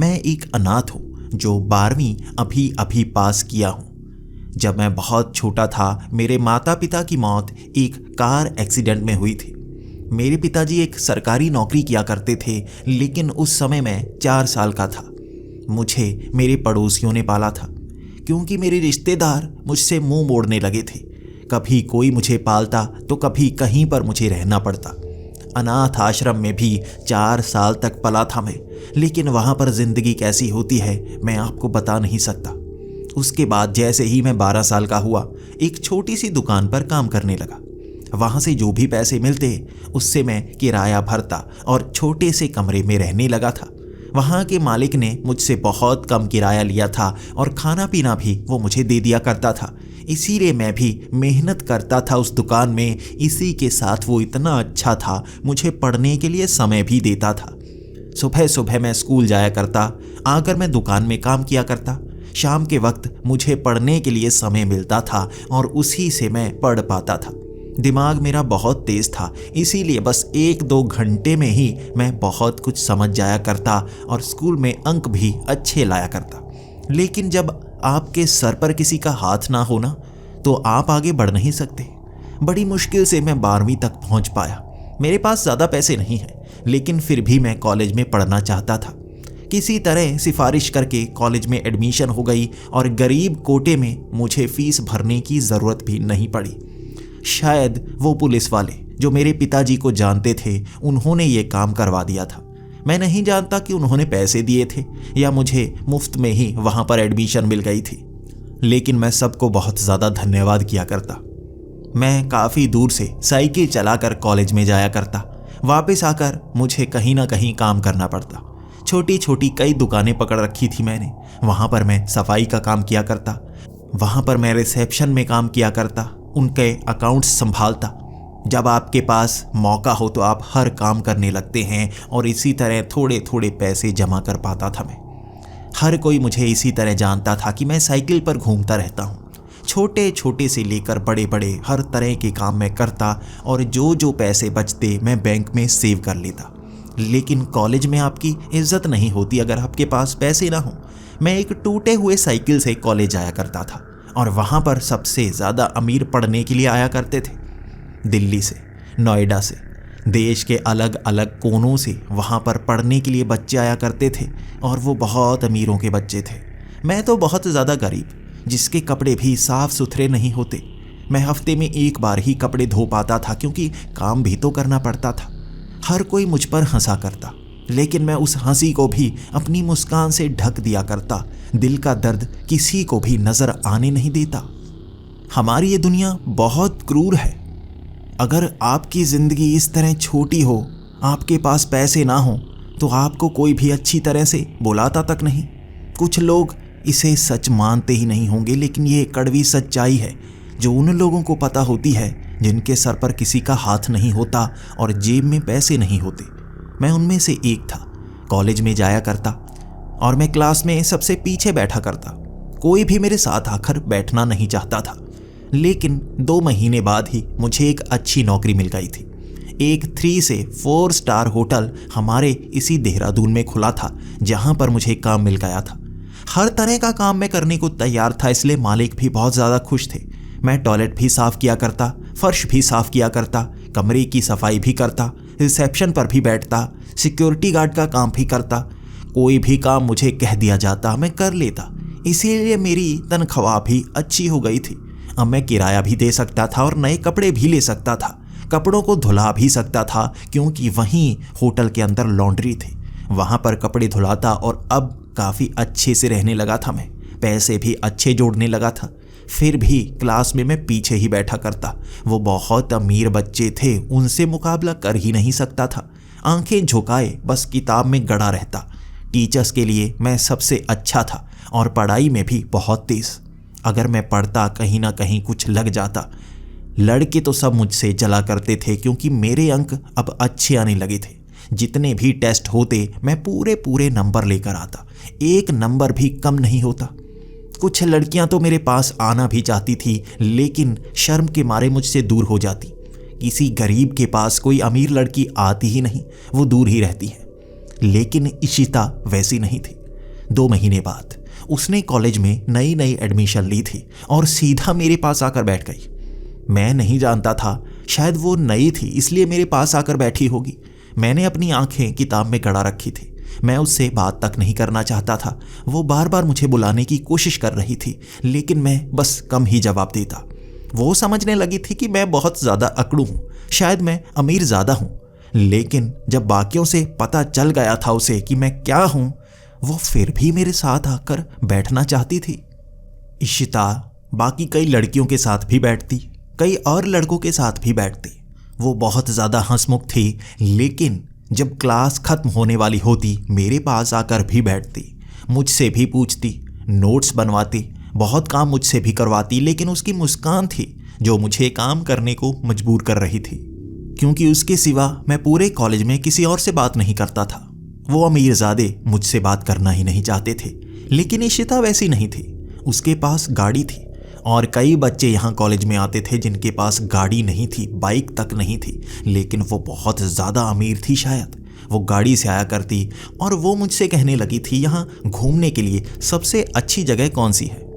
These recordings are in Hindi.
मैं एक अनाथ हूँ जो 12वीं अभी अभी पास किया हूँ। जब मैं बहुत छोटा था, मेरे माता पिता की मौत एक कार एक्सीडेंट में हुई थी। मेरे पिताजी एक सरकारी नौकरी किया करते थे, लेकिन उस समय मैं 4 साल का था। मुझे मेरे पड़ोसियों ने पाला था, क्योंकि मेरे रिश्तेदार मुझसे मुंह मोड़ने लगे थे। कभी कोई मुझे पालता तो कभी कहीं पर मुझे रहना पड़ता। अनाथ आश्रम में भी 4 साल तक पला था मैं, लेकिन वहाँ पर ज़िंदगी कैसी होती है मैं आपको बता नहीं सकता। उसके बाद जैसे ही मैं 12 साल का हुआ, एक छोटी सी दुकान पर काम करने लगा। वहाँ से जो भी पैसे मिलते उससे मैं किराया भरता और छोटे से कमरे में रहने लगा था। वहाँ के मालिक ने मुझसे बहुत कम किराया लिया था और खाना पीना भी वो मुझे दे दिया करता था। इसीलिए मैं भी मेहनत करता था उस दुकान में। इसी के साथ वो इतना अच्छा था, मुझे पढ़ने के लिए समय भी देता था। सुबह सुबह मैं स्कूल जाया करता, आकर मैं दुकान में काम किया करता। शाम के वक्त मुझे पढ़ने के लिए समय मिलता था और उसी से मैं पढ़ पाता था। दिमाग मेरा बहुत तेज था, इसीलिए बस 1-2 घंटे में ही मैं बहुत कुछ समझ जाया करता और स्कूल में अंक भी अच्छे लाया करता। लेकिन जब आपके सर पर किसी का हाथ ना हो ना, तो आप आगे बढ़ नहीं सकते। बड़ी मुश्किल से मैं 12वीं तक पहुंच पाया। मेरे पास ज़्यादा पैसे नहीं हैं, लेकिन फिर भी मैं कॉलेज में पढ़ना चाहता था। किसी तरह सिफारिश करके कॉलेज में एडमिशन हो गई और गरीब कोटे में मुझे फीस भरने की ज़रूरत भी नहीं पड़ी। शायद वो पुलिस वाले जो मेरे पिताजी को जानते थे, उन्होंने ये काम करवा दिया था। मैं नहीं जानता कि उन्होंने पैसे दिए थे या मुझे मुफ्त में ही वहाँ पर एडमिशन मिल गई थी, लेकिन मैं सबको बहुत ज़्यादा धन्यवाद किया करता। मैं काफ़ी दूर से साइकिल चलाकर कॉलेज में जाया करता। वापस आकर मुझे कहीं ना कहीं काम करना पड़ता। छोटी छोटी कई दुकानें पकड़ रखी थी मैंने। वहाँ पर मैं सफाई का काम किया करता, वहाँ पर मैं रिसेप्शन में काम किया करता, उनके अकाउंट्स संभालता। जब आपके पास मौका हो तो आप हर काम करने लगते हैं और इसी तरह थोड़े थोड़े पैसे जमा कर पाता था मैं। हर कोई मुझे इसी तरह जानता था कि मैं साइकिल पर घूमता रहता हूँ। छोटे छोटे से लेकर बड़े बड़े हर तरह के काम मैं करता और जो जो पैसे बचते मैं बैंक में सेव कर लेता। लेकिन कॉलेज में आपकी इज्जत नहीं होती अगर आपके पास पैसे ना हो। मैं एक टूटे हुए साइकिल से कॉलेज आया करता था और वहाँ पर सबसे ज़्यादा अमीर पढ़ने के लिए आया करते थे। दिल्ली से, नोएडा से, देश के अलग अलग कोनों से वहाँ पर पढ़ने के लिए बच्चे आया करते थे और वो बहुत अमीरों के बच्चे थे। मैं तो बहुत ज़्यादा गरीब, जिसके कपड़े भी साफ़ सुथरे नहीं होते। मैं हफ्ते में एक बार ही कपड़े धो पाता था, क्योंकि काम भी तो करना पड़ता था। हर कोई मुझ पर हंसा करता, लेकिन मैं उस हंसी को भी अपनी मुस्कान से ढक दिया करता। दिल का दर्द किसी को भी नज़र आने नहीं देता। हमारी ये दुनिया बहुत क्रूर है। अगर आपकी ज़िंदगी इस तरह छोटी हो, आपके पास पैसे ना हो, तो आपको कोई भी अच्छी तरह से बुलाता तक नहीं। कुछ लोग इसे सच मानते ही नहीं होंगे, लेकिन ये कड़वी सच्चाई है जो उन लोगों को पता होती है जिनके सर पर किसी का हाथ नहीं होता और जेब में पैसे नहीं होते। मैं उनमें से एक था। कॉलेज में जाया करता और मैं क्लास में सबसे पीछे बैठा करता। कोई भी मेरे साथ आकर बैठना नहीं चाहता था। लेकिन 2 महीने बाद ही मुझे एक अच्छी नौकरी मिल गई थी। एक 3 से 4 स्टार होटल हमारे इसी देहरादून में खुला था, जहाँ पर मुझे काम मिल गया था। हर तरह का काम मैं करने को तैयार था, इसलिए मालिक भी बहुत ज़्यादा खुश थे। मैं टॉयलेट भी साफ़ किया करता, फर्श भी साफ़ किया करता, कमरे की सफाई भी करता, रिसेप्शन पर भी बैठता, सिक्योरिटी गार्ड का काम भी करता। कोई भी काम मुझे कह दिया जाता मैं कर लेता। इसीलिए मेरी तनख्वाह भी अच्छी हो गई थी। अब मैं किराया भी दे सकता था और नए कपड़े भी ले सकता था। कपड़ों को धुला भी सकता था, क्योंकि वहीं होटल के अंदर लॉन्ड्री थी। वहाँ पर कपड़े धुलाता और अब काफ़ी अच्छे से रहने लगा था मैं। पैसे भी अच्छे जोड़ने लगा था। फिर भी क्लास में मैं पीछे ही बैठा करता। वो बहुत अमीर बच्चे थे, उनसे मुकाबला कर ही नहीं सकता था। आंखें झुकाए बस किताब में गड़ा रहता। टीचर्स के लिए मैं सबसे अच्छा था और पढ़ाई में भी बहुत तेज़। अगर मैं पढ़ता, कहीं ना कहीं कुछ लग जाता। लड़के तो सब मुझसे जला करते थे, क्योंकि मेरे अंक अब अच्छे आने लगे थे। जितने भी टेस्ट होते मैं पूरे पूरे नंबर लेकर आता। एक नंबर भी कम नहीं होता। कुछ लड़कियां तो मेरे पास आना भी चाहती थी, लेकिन शर्म के मारे मुझसे दूर हो जाती। किसी गरीब के पास कोई अमीर लड़की आती ही नहीं, वो दूर ही रहती है। लेकिन इशिता वैसी नहीं थी। 2 महीने बाद उसने कॉलेज में नई नई एडमिशन ली थी और सीधा मेरे पास आकर बैठ गई। मैं नहीं जानता था, शायद वो नई थी इसलिए मेरे पास आकर बैठी होगी। मैंने अपनी आंखें किताब में गड़ा रखी थी। मैं उससे बात तक नहीं करना चाहता था। वो बार बार मुझे बुलाने की कोशिश कर रही थी, लेकिन मैं बस कम ही जवाब देता। वो समझने लगी थी कि मैं बहुत ज़्यादा अकड़ू हूँ, शायद मैं अमीर ज़्यादा हूँ। लेकिन जब बाकियों से पता चल गया था उसे कि मैं क्या हूँ, वो फिर भी मेरे साथ आकर बैठना चाहती थी। इशिता बाकी कई लड़कियों के साथ भी बैठती, कई और लड़कों के साथ भी बैठती। वो बहुत ज़्यादा हंसमुख थी, लेकिन जब क्लास खत्म होने वाली होती मेरे पास आकर भी बैठती, मुझसे भी पूछती, नोट्स बनवाती, बहुत काम मुझसे भी करवाती। लेकिन उसकी मुस्कान थी जो मुझे काम करने को मजबूर कर रही थी, क्योंकि उसके सिवा मैं पूरे कॉलेज में किसी और से बात नहीं करता था। वो अमीरजादे मुझसे बात करना ही नहीं चाहते थे, लेकिन इशिता वैसी नहीं थी। उसके पास गाड़ी थी और कई बच्चे यहाँ कॉलेज में आते थे जिनके पास गाड़ी नहीं थी, बाइक तक नहीं थी, लेकिन वो बहुत ज़्यादा अमीर थी। शायद वो गाड़ी से आया करती और वो मुझसे कहने लगी थी यहाँ घूमने के लिए सबसे अच्छी जगह कौन सी है।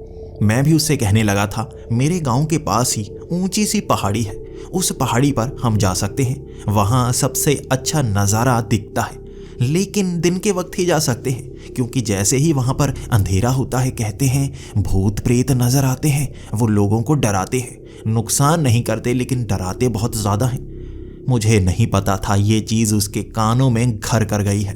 मैं भी उससे कहने लगा था मेरे गांव के पास ही ऊंची सी पहाड़ी है, उस पहाड़ी पर हम जा सकते हैं, वहाँ सबसे अच्छा नज़ारा दिखता है, लेकिन दिन के वक्त ही जा सकते हैं, क्योंकि जैसे ही वहाँ पर अंधेरा होता है कहते हैं भूत प्रेत नज़र आते हैं। वो लोगों को डराते हैं, नुकसान नहीं करते लेकिन डराते बहुत ज़्यादा हैं। मुझे नहीं पता था ये चीज़ उसके कानों में घर कर गई है।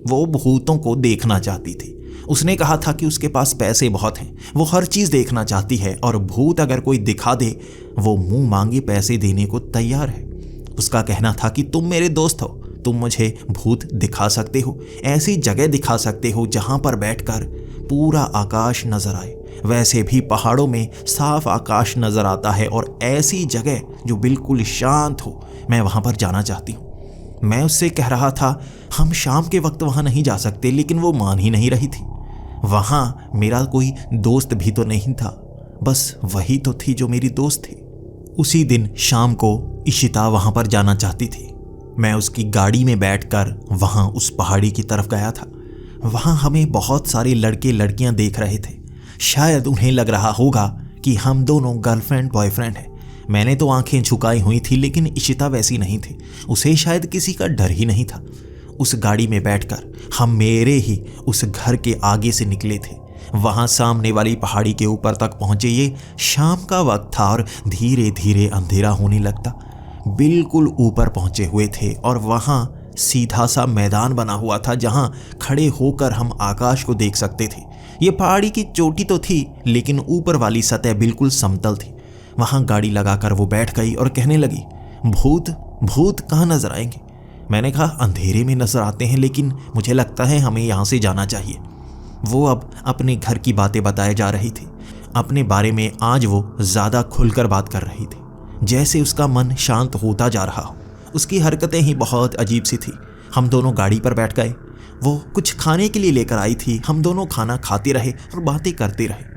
वो भूतों को देखना चाहती थी। उसने कहा था कि उसके पास पैसे बहुत हैं, वो हर चीज़ देखना चाहती है और भूत अगर कोई दिखा दे वो मुंह मांगे पैसे देने को तैयार है। उसका कहना था कि तुम मेरे दोस्त हो, तुम मुझे भूत दिखा सकते हो, ऐसी जगह दिखा सकते हो जहाँ पर बैठकर पूरा आकाश नज़र आए। वैसे भी पहाड़ों में साफ आकाश नज़र आता है और ऐसी जगह जो बिल्कुल शांत हो, मैं वहाँ पर जाना चाहती हूँ। मैं उससे कह रहा था हम शाम के वक्त वहाँ नहीं जा सकते, लेकिन वो मान ही नहीं रही थी। वहाँ मेरा कोई दोस्त भी तो नहीं था, बस वही तो थी जो मेरी दोस्त थी। उसी दिन शाम को इशिता वहाँ पर जाना चाहती थी। मैं उसकी गाड़ी में बैठकर वहाँ उस पहाड़ी की तरफ गया था। वहाँ हमें बहुत सारे लड़के लड़कियाँ देख रहे थे। शायद उन्हें लग रहा होगा कि हम दोनों गर्लफ्रेंड बॉयफ्रेंड हैं। मैंने तो आंखें झुकाई हुई थी, लेकिन इशिता वैसी नहीं थी। उसे शायद किसी का डर ही नहीं था। उस गाड़ी में बैठकर हम मेरे ही उस घर के आगे से निकले थे। वहाँ सामने वाली पहाड़ी के ऊपर तक पहुँचे। ये शाम का वक्त था और धीरे धीरे अंधेरा होने लगता। बिल्कुल ऊपर पहुँचे हुए थे और वहाँ सीधा सा मैदान बना हुआ था जहाँ खड़े होकर हम आकाश को देख सकते थे। ये पहाड़ी की चोटी तो थी, लेकिन ऊपर वाली सतह बिल्कुल समतल थी। वहाँ गाड़ी लगाकर वो बैठ गई और कहने लगी भूत भूत कहाँ नजर आएंगे। मैंने कहा अंधेरे में नजर आते हैं, लेकिन मुझे लगता है हमें यहाँ से जाना चाहिए। वो अब अपने घर की बातें बताए जा रही थी। अपने बारे में आज वो ज़्यादा खुलकर बात कर रही थी, जैसे उसका मन शांत होता जा रहा हो। उसकी हरकतें ही बहुत अजीब सी थी। हम दोनों गाड़ी पर बैठ गए। वो कुछ खाने के लिए लेकर आई थी। हम दोनों खाना खाते रहे और बातें करते रहे।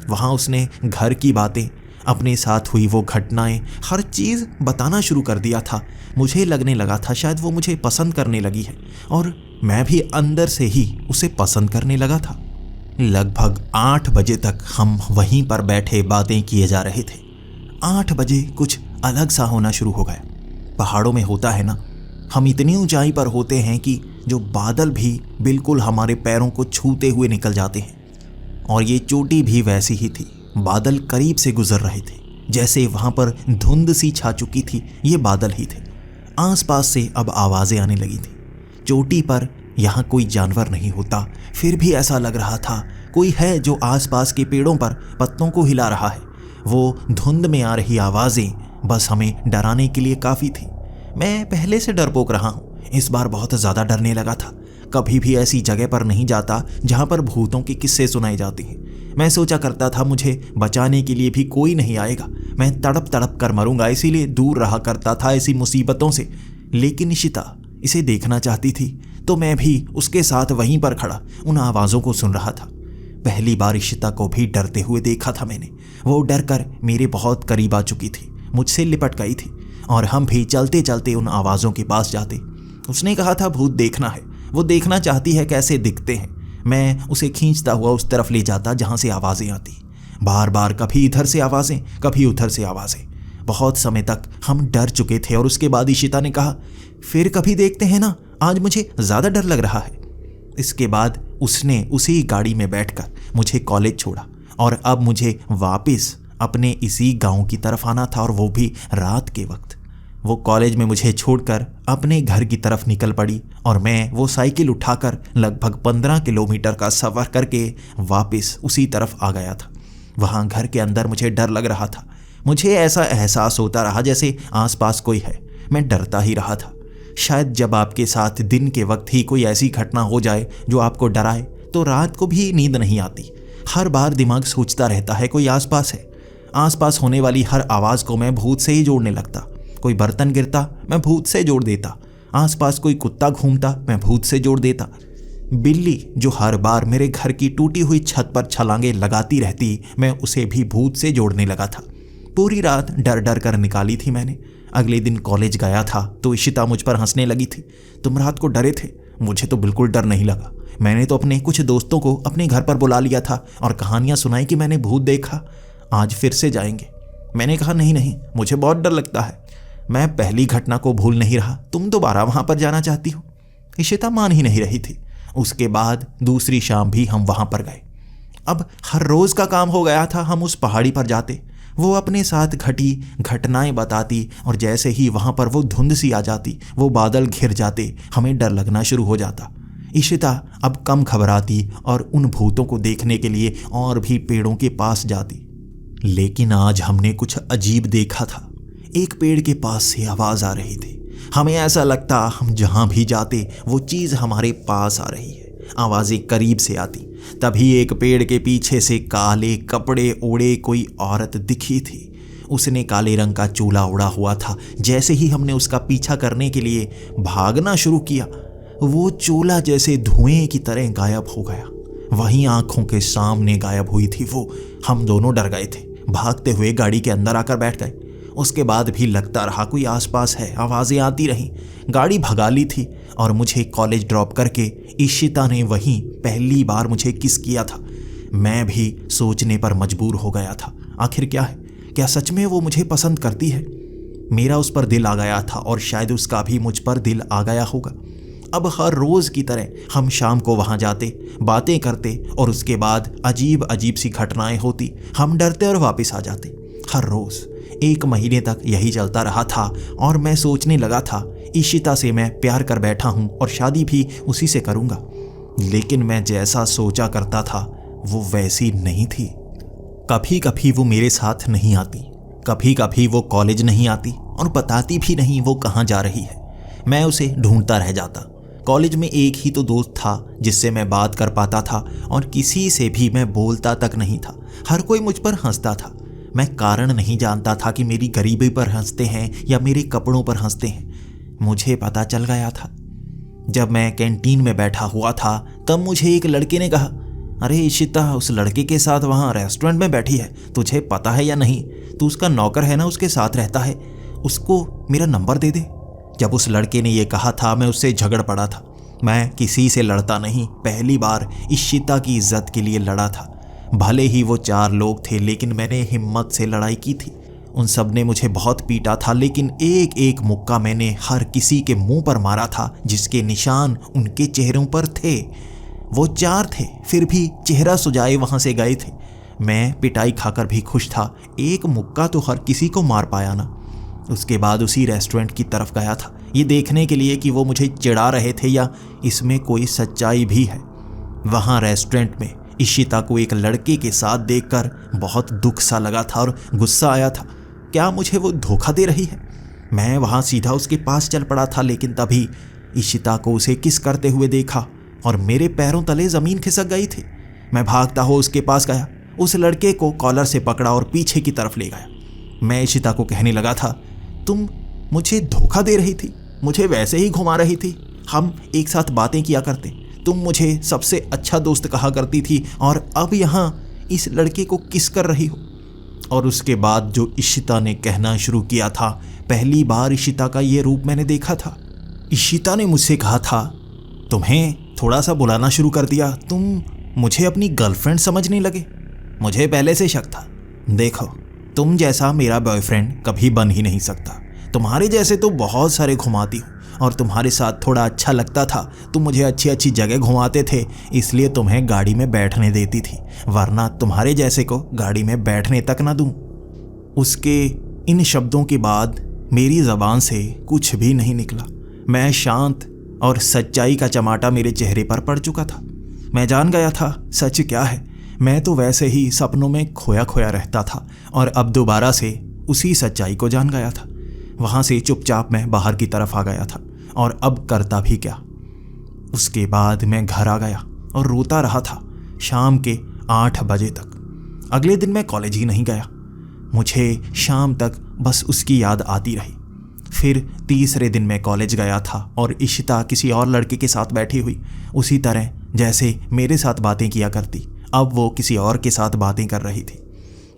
वहाँ उसने घर की बातें, अपने साथ हुई वो घटनाएं, हर चीज़ बताना शुरू कर दिया था। मुझे लगने लगा था शायद वो मुझे पसंद करने लगी है और मैं भी अंदर से ही उसे पसंद करने लगा था। लगभग 8 बजे तक हम वहीं पर बैठे बातें किए जा रहे थे। 8 बजे कुछ अलग सा होना शुरू हो गया। पहाड़ों में होता है ना, हम इतनी ऊंचाई पर होते हैं कि जो बादल भी बिल्कुल हमारे पैरों को छूते हुए निकल जाते हैं। और ये चोटी भी वैसी ही थी। बादल करीब से गुजर रहे थे, जैसे वहाँ पर धुंध सी छा चुकी थी। ये बादल ही थे। आसपास से अब आवाज़ें आने लगी थी। चोटी पर यहाँ कोई जानवर नहीं होता, फिर भी ऐसा लग रहा था कोई है जो आसपास के पेड़ों पर पत्तों को हिला रहा है। वो धुंध में आ रही आवाज़ें बस हमें डराने के लिए काफ़ी थी। मैं पहले से डरपोक रहा हूँ, इस बार बहुत ज़्यादा डरने लगा था। कभी भी ऐसी जगह पर नहीं जाता जहाँ पर भूतों के किस्से सुनाए जाते हैं। मैं सोचा करता था मुझे बचाने के लिए भी कोई नहीं आएगा, मैं तड़प तड़प कर मरूंगा, इसीलिए दूर रहा करता था ऐसी मुसीबतों से। लेकिन इशिता इसे देखना चाहती थी, तो मैं भी उसके साथ वहीं पर खड़ा उन आवाज़ों को सुन रहा था। पहली बार इशिता को भी डरते हुए देखा था मैंने। वो डर कर मेरे बहुत करीब आ चुकी थी, मुझसे लिपट गई थी और हम भी चलते चलते उन आवाज़ों के पास जाते। उसने कहा था भूत देखना है, वो देखना चाहती है कैसे दिखते हैं। मैं उसे खींचता हुआ उस तरफ ले जाता जहाँ से आवाज़ें आती। बार बार कभी इधर से आवाज़ें, कभी उधर से आवाज़ें। बहुत समय तक हम डर चुके थे और उसके बाद इशिता ने कहा, फिर कभी देखते हैं ना, आज मुझे ज़्यादा डर लग रहा है। इसके बाद उसने उसी गाड़ी में बैठकर मुझे कॉलेज छोड़ा और अब मुझे वापस अपने इसी गांव की तरफ आना था, और वो भी रात के वक्त। वो कॉलेज में मुझे छोड़कर अपने घर की तरफ निकल पड़ी और मैं वो साइकिल उठाकर लगभग 15 किलोमीटर का सफ़र करके वापस उसी तरफ आ गया था। वहाँ घर के अंदर मुझे डर लग रहा था। मुझे ऐसा एहसास होता रहा जैसे आसपास कोई है। मैं डरता ही रहा था। शायद जब आपके साथ दिन के वक्त ही कोई ऐसी घटना हो जाए जो आपको डराए तो रात को भी नींद नहीं आती। हर बार दिमाग सोचता रहता है कोई आसपास है। आसपास होने वाली हर आवाज़ को मैं भूत से ही जोड़ने लगता। कोई बर्तन गिरता, मैं भूत से जोड़ देता। आसपास कोई कुत्ता घूमता, मैं भूत से जोड़ देता। बिल्ली जो हर बार मेरे घर की टूटी हुई छत पर छलांगे लगाती रहती, मैं उसे भी भूत से जोड़ने लगा था। पूरी रात डर डर कर निकाली थी मैंने। अगले दिन कॉलेज गया था तो इशिता मुझ पर हंसने लगी थी। तुम रात को डरे थे? मुझे तो बिल्कुल डर नहीं लगा। मैंने तो अपने कुछ दोस्तों को अपने घर पर बुला लिया था और कहानियां सुनाई कि मैंने भूत देखा, आज फिर से जाएंगे। मैंने कहा नहीं नहीं, मुझे बहुत डर लगता है। मैं पहली घटना को भूल नहीं रहा, तुम दोबारा वहां पर जाना चाहती हो? इशिता मान ही नहीं रही थी। उसके बाद दूसरी शाम भी हम वहां पर गए। अब हर रोज का काम हो गया था। हम उस पहाड़ी पर जाते, वो अपने साथ घटी घटनाएं बताती और जैसे ही वहां पर वो धुंध सी आ जाती, वो बादल घिर जाते, हमें डर लगना शुरू हो जाता। इशिता अब कम घबराती और उन भूतों को देखने के लिए और भी पेड़ों के पास जाती। लेकिन आज हमने कुछ अजीब देखा था। एक पेड़ के पास से आवाज़ आ रही थी। हमें ऐसा लगता हम जहाँ भी जाते वो चीज़ हमारे पास आ रही है। आवाज़ें करीब से आती। तभी एक पेड़ के पीछे से काले कपड़े ओढ़े कोई औरत दिखी थी। उसने काले रंग का चोला ओढ़ा हुआ था। जैसे ही हमने उसका पीछा करने के लिए भागना शुरू किया, वो चोला जैसे धुएं की तरह गायब हो गया। वहीं आंखों के सामने गायब हुई थी वो। हम दोनों डर गए थे। भागते हुए गाड़ी के अंदर आकर बैठ गए। उसके बाद भी लगता रहा कोई आसपास है। आवाज़ें आती रहीं। गाड़ी भगा ली थी और मुझे कॉलेज ड्रॉप करके इशिता ने वहीं पहली बार मुझे किस किया था। मैं भी सोचने पर मजबूर हो गया था, आखिर क्या है? क्या सच में वो मुझे पसंद करती है? मेरा उस पर दिल आ गया था और शायद उसका भी मुझ पर दिल आ गया होगा। अब हर रोज़ की तरह हम शाम को वहाँ जाते, बातें करते और उसके बाद अजीब अजीब सी घटनाएं होती। हम डरते और वापस आ जाते। हर रोज़ 1 महीने तक यही चलता रहा था और मैं सोचने लगा था इशिता से मैं प्यार कर बैठा हूँ और शादी भी उसी से करूँगा। लेकिन मैं जैसा सोचा करता था वो वैसी नहीं थी। कभी कभी वो मेरे साथ नहीं आती, कभी कभी वो कॉलेज नहीं आती और बताती भी नहीं वो कहाँ जा रही है। मैं उसे ढूंढता रह जाता। कॉलेज में एक ही तो दोस्त था जिससे मैं बात कर पाता था और किसी से भी मैं बोलता तक नहीं था। हर कोई मुझ पर हंसता था। मैं कारण नहीं जानता था कि मेरी गरीबी पर हंसते हैं या मेरे कपड़ों पर हंसते हैं। मुझे पता चल गया था। जब मैं कैंटीन में बैठा हुआ था तब मुझे एक लड़के ने कहा, अरे इशिता उस लड़के के साथ वहाँ रेस्टोरेंट में बैठी है, तुझे पता है या नहीं? तू उसका नौकर है ना, उसके साथ रहता है, उसको मेरा नंबर दे दे। जब उस लड़के ने ये कहा था मैं उससे झगड़ पड़ा था। मैं किसी से लड़ता नहीं, पहली बार इशिता की इज्जत के लिए लड़ा था। भले ही वो 4 लोग थे लेकिन मैंने हिम्मत से लड़ाई की थी। उन सब ने मुझे बहुत पीटा था लेकिन एक एक मुक्का मैंने हर किसी के मुंह पर मारा था जिसके निशान उनके चेहरों पर थे। वो 4 थे फिर भी चेहरा सुजाए वहां से गए थे। मैं पिटाई खाकर भी खुश था। एक मुक्का तो हर किसी को मार पाया ना। उसके बाद उसी रेस्टोरेंट की तरफ गया था ये देखने के लिए कि वो मुझे चिढ़ा रहे थे या इसमें कोई सच्चाई भी है। वहाँ रेस्टोरेंट में इशिता को एक लड़के के साथ देखकर बहुत दुख सा लगा था और गुस्सा आया था। क्या मुझे वो धोखा दे रही है? मैं वहाँ सीधा उसके पास चल पड़ा था लेकिन तभी इशिता को उसे किस करते हुए देखा और मेरे पैरों तले ज़मीन खिसक गई थी। मैं भागता हुआ उसके पास गया, उस लड़के को कॉलर से पकड़ा और पीछे की तरफ ले गया। मैं इशिता को कहने लगा था, तुम मुझे धोखा दे रही थी, मुझे वैसे ही घुमा रही थी, हम एक साथ बातें किया करते, तुम मुझे सबसे अच्छा दोस्त कहा करती थी और अब यहाँ इस लड़के को किस कर रही हो। और उसके बाद जो इशिता ने कहना शुरू किया था, पहली बार इशिता का ये रूप मैंने देखा था। इशिता ने मुझसे कहा था, तुम्हें थोड़ा सा बुलाना शुरू कर दिया। तुम मुझे अपनी गर्लफ्रेंड समझने लगे। मुझे पहले से शक था। देखो, तुम जैसा मेरा बॉयफ्रेंड कभी बन ही नहीं सकता। तुम्हारे जैसे तो बहुत सारे घुमाती हूँ और तुम्हारे साथ थोड़ा अच्छा लगता था। तुम मुझे अच्छी अच्छी जगह घुमाते थे, इसलिए तुम्हें गाड़ी में बैठने देती थी, वरना तुम्हारे जैसे को गाड़ी में बैठने तक ना दूँ। उसके इन शब्दों के बाद मेरी ज़बान से कुछ भी नहीं निकला। मैं शांत और सच्चाई का चमाटा मेरे चेहरे पर पड़ चुका था। मैं जान गया था सच क्या है। मैं तो वैसे ही सपनों में खोया खोया रहता था और अब दोबारा से उसी सच्चाई को जान गया था। वहाँ से चुपचाप मैं बाहर की तरफ आ गया था और अब करता भी क्या। उसके बाद मैं घर आ गया और रोता रहा था शाम के 8 बजे तक। अगले दिन मैं कॉलेज ही नहीं गया। मुझे शाम तक बस उसकी याद आती रही। फिर तीसरे दिन मैं कॉलेज गया था और इशिता किसी और लड़के के साथ बैठी हुई, उसी तरह जैसे मेरे साथ बातें किया करती, अब वो किसी और के साथ बातें कर रही थी।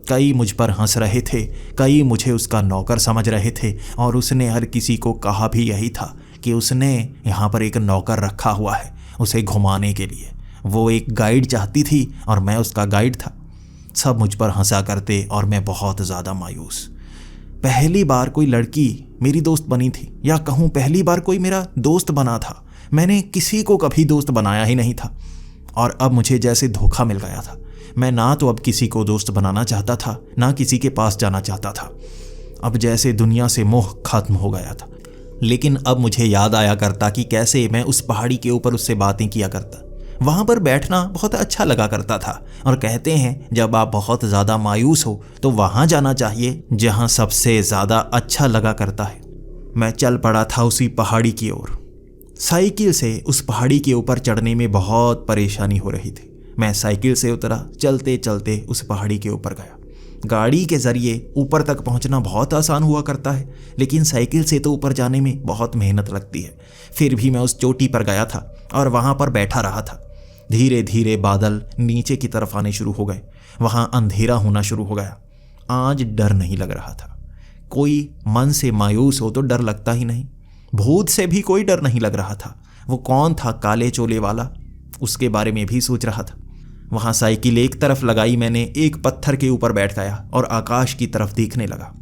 कई मुझ पर हंस रहे थे, कई मुझे उसका नौकर समझ रहे थे और उसने हर किसी को कहा भी यही था कि उसने यहाँ पर एक नौकर रखा हुआ है उसे घुमाने के लिए। वो एक गाइड चाहती थी और मैं उसका गाइड था। सब मुझ पर हंसा करते और मैं बहुत ज़्यादा मायूस। पहली बार कोई लड़की मेरी दोस्त बनी थी, या कहूँ पहली बार कोई मेरा दोस्त बना था। मैंने किसी को कभी दोस्त बनाया ही नहीं था और अब मुझे जैसे धोखा मिल गया था। मैं ना तो अब किसी को दोस्त बनाना चाहता था, ना किसी के पास जाना चाहता था। अब जैसे दुनिया से मोह खत्म हो गया था। लेकिन अब मुझे याद आया करता कि कैसे मैं उस पहाड़ी के ऊपर उससे बातें किया करता। वहाँ पर बैठना बहुत अच्छा लगा करता था और कहते हैं जब आप बहुत ज़्यादा मायूस हो तो वहाँ जाना चाहिए जहाँ सबसे ज़्यादा अच्छा लगा करता है। मैं चल पड़ा था उसी पहाड़ी की ओर। साइकिल से उस पहाड़ी के ऊपर चढ़ने में बहुत परेशानी हो रही थी। मैं साइकिल से उतरा, चलते चलते उस पहाड़ी के ऊपर गया। गाड़ी के ज़रिए ऊपर तक पहुंचना बहुत आसान हुआ करता है, लेकिन साइकिल से तो ऊपर जाने में बहुत मेहनत लगती है। फिर भी मैं उस चोटी पर गया था और वहाँ पर बैठा रहा था। धीरे धीरे बादल नीचे की तरफ आने शुरू हो गए। वहाँ अंधेरा होना शुरू हो गया। आज डर नहीं लग रहा था। कोई मन से मायूस हो तो डर लगता ही नहीं। भूत से भी कोई डर नहीं लग रहा था। वो कौन था काले चोले वाला, उसके बारे में भी सोच रहा था। वहाँ साइकिल एक तरफ लगाई मैंने, एक पत्थर के ऊपर बैठ गया और आकाश की तरफ देखने लगा।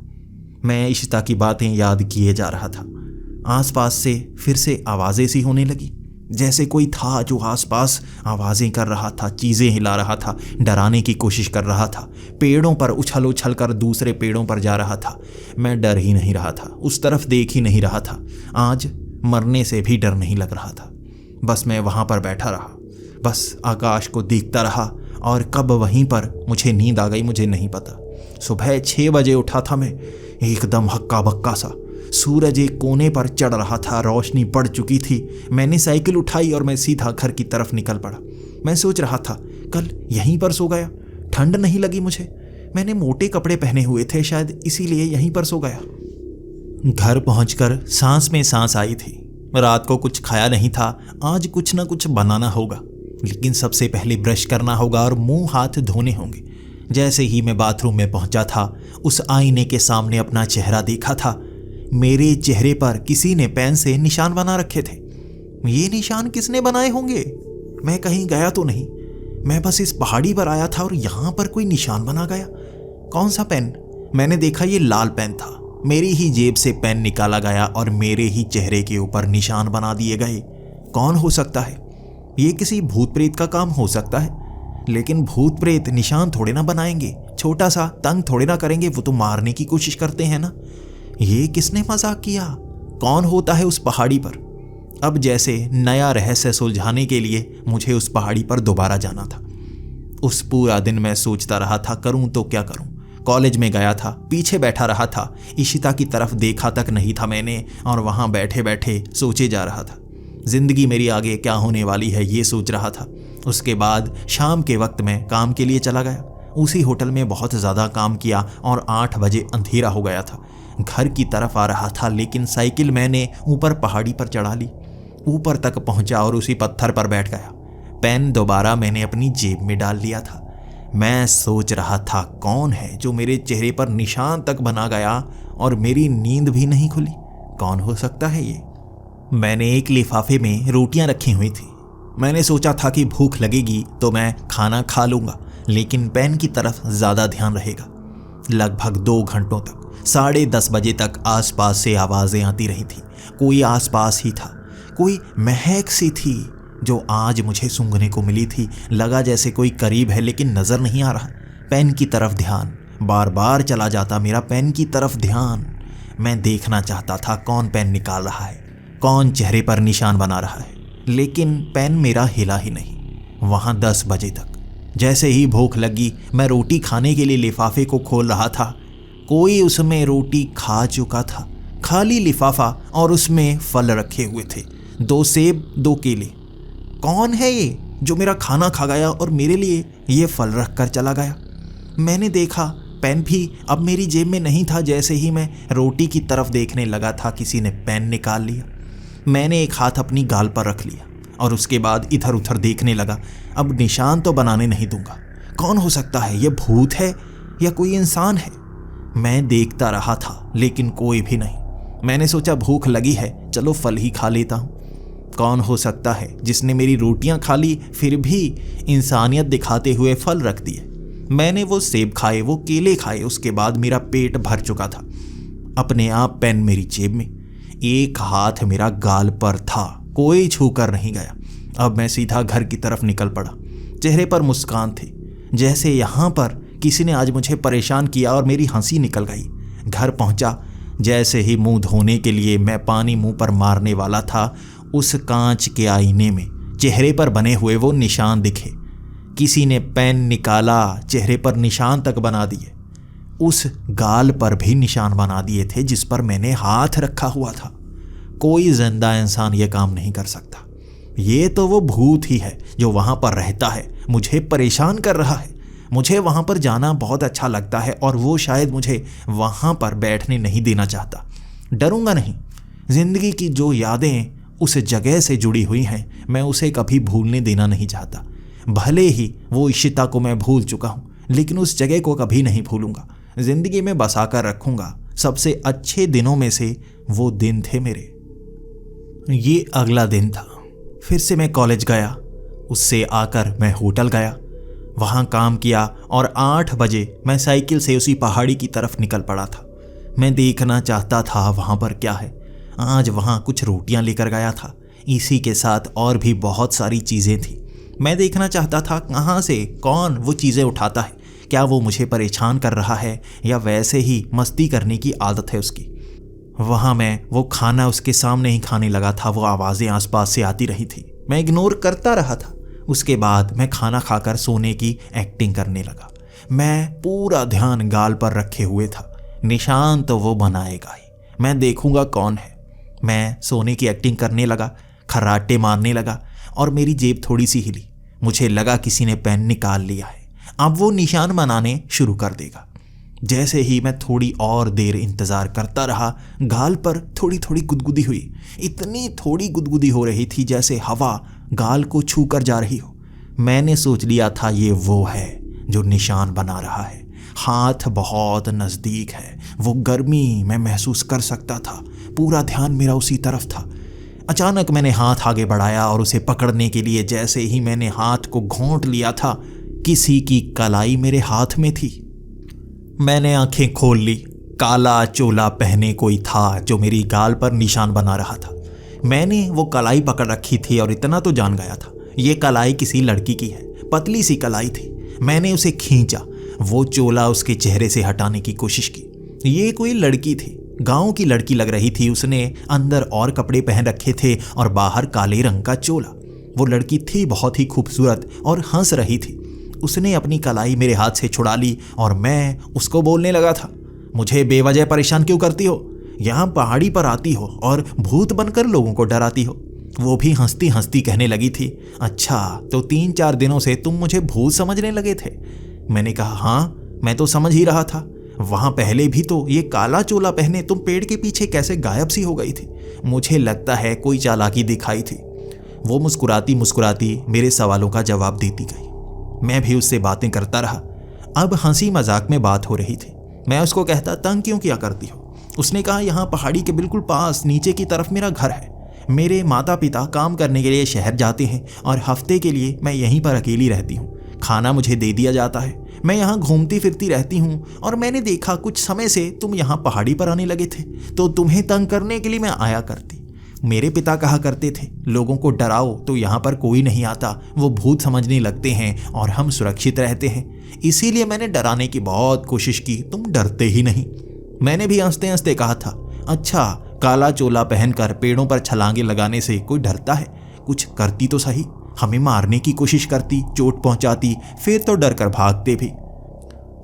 मैं इशिता की बातें याद किए जा रहा था। आसपास से फिर से आवाज़ें सी होने लगी, जैसे कोई था जो आसपास आवाज़ें कर रहा था, चीज़ें हिला रहा था, डराने की कोशिश कर रहा था, पेड़ों पर उछल उछल कर दूसरे पेड़ों पर जा रहा था। मैं डर ही नहीं रहा था, उस तरफ देख ही नहीं रहा था। आज मरने से भी डर नहीं लग रहा था। बस मैं वहाँ पर बैठा रहा, बस आकाश को देखता रहा और कब वहीं पर मुझे नींद आ गई मुझे नहीं पता। सुबह 6 बजे उठा था मैं, एकदम हक्का बक्का सा। सूरज एक कोने पर चढ़ रहा था, रोशनी बढ़ चुकी थी। मैंने साइकिल उठाई और मैं सीधा घर की तरफ निकल पड़ा। मैं सोच रहा था कल यहीं पर सो गया, ठंड नहीं लगी मुझे। मैंने मोटे कपड़े पहने हुए थे, शायद इसीलिए यहीं पर सो गया। घर पहुंचकर सांस में सांस आई थी। रात को कुछ खाया नहीं था, आज कुछ ना कुछ बनाना होगा, लेकिन सबसे पहले ब्रश करना होगा और मुंह हाथ धोने होंगे। जैसे ही मैं बाथरूम में पहुंचा था, उस आईने के सामने अपना चेहरा देखा था। मेरे चेहरे पर किसी ने पेन से निशान बना रखे थे। ये निशान किसने बनाए होंगे? मैं कहीं गया तो नहीं, मैं बस इस पहाड़ी पर आया था और यहाँ पर कोई निशान बना गया। कौन सा पेन? मैंने देखा ये लाल पेन था। मेरी ही जेब से पेन निकाला गया और मेरे ही चेहरे के ऊपर निशान बना दिए गए। कौन हो सकता है? ये किसी भूत प्रेत का काम हो सकता है, लेकिन भूत प्रेत निशान थोड़े ना बनाएंगे, छोटा सा तंग थोड़े ना करेंगे, वो तो मारने की कोशिश करते हैं ना। ये किसने मजाक किया? कौन होता है उस पहाड़ी पर? अब जैसे नया रहस्य सुलझाने के लिए मुझे उस पहाड़ी पर दोबारा जाना था। उस पूरा दिन मैं सोचता रहा था करूं तो क्या करूं। कॉलेज में गया था, पीछे बैठा रहा था, इशिता की तरफ देखा तक नहीं था मैंने और वहां बैठे बैठे सोचे जा रहा था जिंदगी मेरी आगे क्या होने वाली है, ये सोच रहा था। उसके बाद शाम के वक्त मैं काम के लिए चला गया। उसी होटल में बहुत ज़्यादा काम किया और 8 बजे अंधेरा हो गया था। घर की तरफ आ रहा था, लेकिन साइकिल मैंने ऊपर पहाड़ी पर चढ़ा ली। ऊपर तक पहुंचा और उसी पत्थर पर बैठ गया। पेन दोबारा मैंने अपनी जेब में डाल लिया था। मैं सोच रहा था कौन है जो मेरे चेहरे पर निशान तक बना गया और मेरी नींद भी नहीं खुली। कौन हो सकता है ये? मैंने एक लिफाफे में रोटियां रखी हुई थी। मैंने सोचा था कि भूख लगेगी तो मैं खाना खा लूँगा, लेकिन पेन की तरफ ज़्यादा ध्यान रहेगा। लगभग 2 घंटों तक 10:30 बजे तक आसपास से आवाज़ें आती रही थी। कोई आसपास ही था, कोई महक सी थी जो आज मुझे सूंघने को मिली थी। लगा जैसे कोई करीब है लेकिन नज़र नहीं आ रहा। पेन की तरफ ध्यान बार बार चला जाता, मेरा पेन की तरफ ध्यान। मैं देखना चाहता था कौन पेन निकाल रहा है, कौन चेहरे पर निशान बना रहा है, लेकिन पेन मेरा हिला ही नहीं। वहाँ 10 बजे तक जैसे ही भूख लगी, मैं रोटी खाने के लिए लिफाफे को खोल रहा था। कोई उसमें रोटी खा चुका था, खाली लिफाफा, और उसमें फल रखे हुए थे, 2 सेब 2 केले। कौन है ये जो मेरा खाना खा गया और मेरे लिए ये फल रख कर चला गया? मैंने देखा पेन भी अब मेरी जेब में नहीं था। जैसे ही मैं रोटी की तरफ देखने लगा था, किसी ने पेन निकाल लिया। मैंने एक हाथ अपनी गाल पर रख लिया और उसके बाद इधर उधर देखने लगा। अब निशान तो बनाने नहीं दूंगा। कौन हो सकता है? ये भूत है या कोई इंसान है? मैं देखता रहा था लेकिन कोई भी नहीं। मैंने सोचा भूख लगी है, चलो फल ही खा लेता हूँ। कौन हो सकता है जिसने मेरी रोटियां खा ली फिर भी इंसानियत दिखाते हुए फल रख दिए? मैंने वो सेब खाए, वो केले खाए, उसके बाद मेरा पेट भर चुका था। अपने आप पेन मेरी जेब में, एक हाथ मेरा गाल पर था, कोई छू कर नहीं गया। अब मैं सीधा घर की तरफ निकल पड़ा। चेहरे पर मुस्कान थी, जैसे यहाँ पर किसी ने आज मुझे परेशान किया और मेरी हंसी निकल गई। घर पहुँचा, जैसे ही मुंह धोने के लिए मैं पानी मुंह पर मारने वाला था, उस कांच के आईने में चेहरे पर बने हुए वो निशान दिखे। किसी ने पेन निकाला, चेहरे पर निशान तक बना दिए। उस गाल पर भी निशान बना दिए थे जिस पर मैंने हाथ रखा हुआ था। कोई जिंदा इंसान ये काम नहीं कर सकता। ये तो वो भूत ही है जो वहाँ पर रहता है, मुझे परेशान कर रहा है। मुझे वहाँ पर जाना बहुत अच्छा लगता है और वो शायद मुझे वहाँ पर बैठने नहीं देना चाहता। डरूंगा नहीं। जिंदगी की जो यादें उस जगह से जुड़ी हुई हैं, मैं उसे कभी भूलने देना नहीं चाहता। भले ही वो इशिता को मैं भूल चुका हूँ, लेकिन उस जगह को कभी नहीं भूलूंगा। जिंदगी में बसा कर रखूंगा। सबसे अच्छे दिनों में से वो दिन थे मेरे। ये अगला दिन था। फिर से मैं कॉलेज गया। उससे आकर मैं होटल गया, वहाँ काम किया और 8 बजे मैं साइकिल से उसी पहाड़ी की तरफ निकल पड़ा था। मैं देखना चाहता था वहाँ पर क्या है। आज वहाँ कुछ रोटियाँ लेकर गया था, इसी के साथ और भी बहुत सारी चीज़ें थी। मैं देखना चाहता था कहाँ से कौन वो चीज़ें उठाता है। क्या वो मुझे परेशान कर रहा है या वैसे ही मस्ती करने की आदत है उसकी। वहाँ मैं वो खाना उसके सामने ही खाने लगा था। वो आवाज़ें आसपास से आती रही थी, मैं इग्नोर करता रहा था। उसके बाद मैं खाना खाकर सोने की एक्टिंग करने लगा। मैं पूरा ध्यान गाल पर रखे हुए था। निशान तो वो बनाएगा ही, मैं देखूंगा कौन है। मैं सोने की एक्टिंग करने लगा, खर्राटे मारने लगा और मेरी जेब थोड़ी सी हिली। मुझे लगा किसी ने पेन निकाल लिया है, अब वो निशान बनाने शुरू कर देगा। जैसे ही मैं थोड़ी और देर इंतज़ार करता रहा, गाल पर थोड़ी थोड़ी गुदगुदी हुई। इतनी थोड़ी गुदगुदी हो रही थी जैसे हवा गाल को छू कर जा रही हो। मैंने सोच लिया था ये वो है जो निशान बना रहा है। हाथ बहुत नज़दीक है, वो गर्मी मैं महसूस कर सकता था। पूरा ध्यान मेरा उसी तरफ था। अचानक मैंने हाथ आगे बढ़ाया और उसे पकड़ने के लिए जैसे ही मैंने हाथ को घोंट लिया था, किसी की कलाई मेरे हाथ में थी। मैंने आंखें खोल ली। काला चोला पहने कोई था जो मेरी गाल पर निशान बना रहा था। मैंने वो कलाई पकड़ रखी थी और इतना तो जान गया था ये कलाई किसी लड़की की है। पतली सी कलाई थी। मैंने उसे खींचा, वो चोला उसके चेहरे से हटाने की कोशिश की। ये कोई लड़की थी, गांव की लड़की लग रही थी। उसने अंदर और कपड़े पहन रखे थे और बाहर काले रंग का चोला। वो लड़की थी बहुत ही खूबसूरत और हंस रही थी। उसने अपनी कलाई मेरे हाथ से छुड़ा ली और मैं उसको बोलने लगा था, मुझे बेवजह परेशान क्यों करती हो? यहाँ पहाड़ी पर आती हो और भूत बनकर लोगों को डराती हो। वो भी हंसती हंसती कहने लगी थी, अच्छा तो 3-4 दिनों से तुम मुझे भूत समझने लगे थे? मैंने कहा, हाँ मैं तो समझ ही रहा था। वहाँ पहले भी तो ये काला चोला पहने तुम पेड़ के पीछे कैसे गायब सी हो गई थी? मुझे लगता है कोई चालाकी दिखाई थी। वो मुस्कुराती मुस्कुराती मेरे सवालों का जवाब देती गई। मैं भी उससे बातें करता रहा। अब हंसी मजाक में बात हो रही थी। मैं उसको कहता, तंग क्यों किया करती हो? उसने कहा, यहाँ पहाड़ी के बिल्कुल पास नीचे की तरफ मेरा घर है। मेरे माता पिता काम करने के लिए शहर जाते हैं और हफ्ते के लिए मैं यहीं पर अकेली रहती हूँ। खाना मुझे दे दिया जाता है, मैं यहाँ घूमती फिरती रहती हूँ। और मैंने देखा कुछ समय से तुम यहाँ पहाड़ी पर आने लगे थे, तो तुम्हें तंग करने के लिए मैं आया करती। मेरे पिता कहा करते थे, लोगों को डराओ तो यहाँ पर कोई नहीं आता, वो भूत समझने लगते हैं और हम सुरक्षित रहते हैं। इसीलिए मैंने डराने की बहुत कोशिश की, तुम डरते ही नहीं। मैंने भी हंसते हंसते कहा था, अच्छा काला चोला पहनकर पेड़ों पर छलांगे लगाने से कोई डरता है? कुछ करती तो सही, हमें मारने की कोशिश करती, चोट पहुंचाती, फिर तो डर कर भागते भी।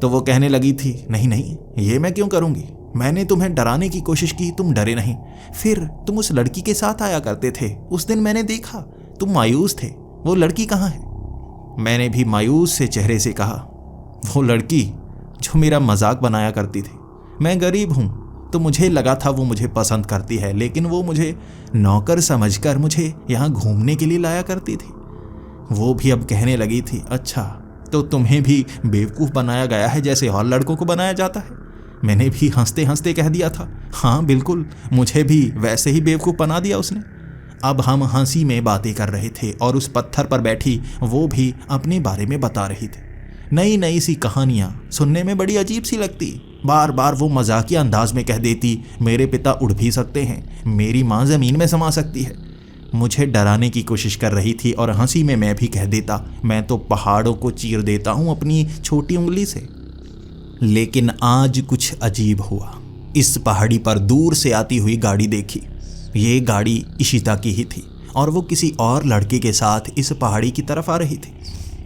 तो वो कहने लगी थी, नहीं नहीं, ये मैं क्यों करूंगी, मैंने तुम्हें डराने की कोशिश की, तुम डरे नहीं। फिर तुम उस लड़की के साथ आया करते थे, उस दिन मैंने देखा तुम मायूस थे, वो लड़की कहाँ है? मैंने भी मायूस से चेहरे से कहा, वो लड़की जो मेरा मजाक बनाया करती थी। मैं गरीब हूँ तो मुझे लगा था वो मुझे पसंद करती है, लेकिन वो मुझे नौकर समझकर मुझे यहाँ घूमने के लिए लाया करती थी। वो भी अब कहने लगी थी, अच्छा तो तुम्हें भी बेवकूफ़ बनाया गया है जैसे और लड़कों को बनाया जाता है? मैंने भी हंसते हंसते कह दिया था, हाँ बिल्कुल, मुझे भी वैसे ही बेवकूफ़ बना दिया उसने। अब हम हंसी में बातें कर रहे थे और उस पत्थर पर बैठी वो भी अपने बारे में बता रही थी। नई नई सी कहानियाँ सुनने में बड़ी अजीब सी लगती। बार बार वो मजाकिया अंदाज में कह देती, मेरे पिता उड़ भी सकते हैं, मेरी माँ ज़मीन में समा सकती है। मुझे डराने की कोशिश कर रही थी और हंसी में मैं भी कह देता, मैं तो पहाड़ों को चीर देता हूँ अपनी छोटी उंगली से। लेकिन आज कुछ अजीब हुआ। इस पहाड़ी पर दूर से आती हुई गाड़ी देखी। ये गाड़ी इशिता की ही थी और वो किसी और लड़के के साथ इस पहाड़ी की तरफ आ रही थी।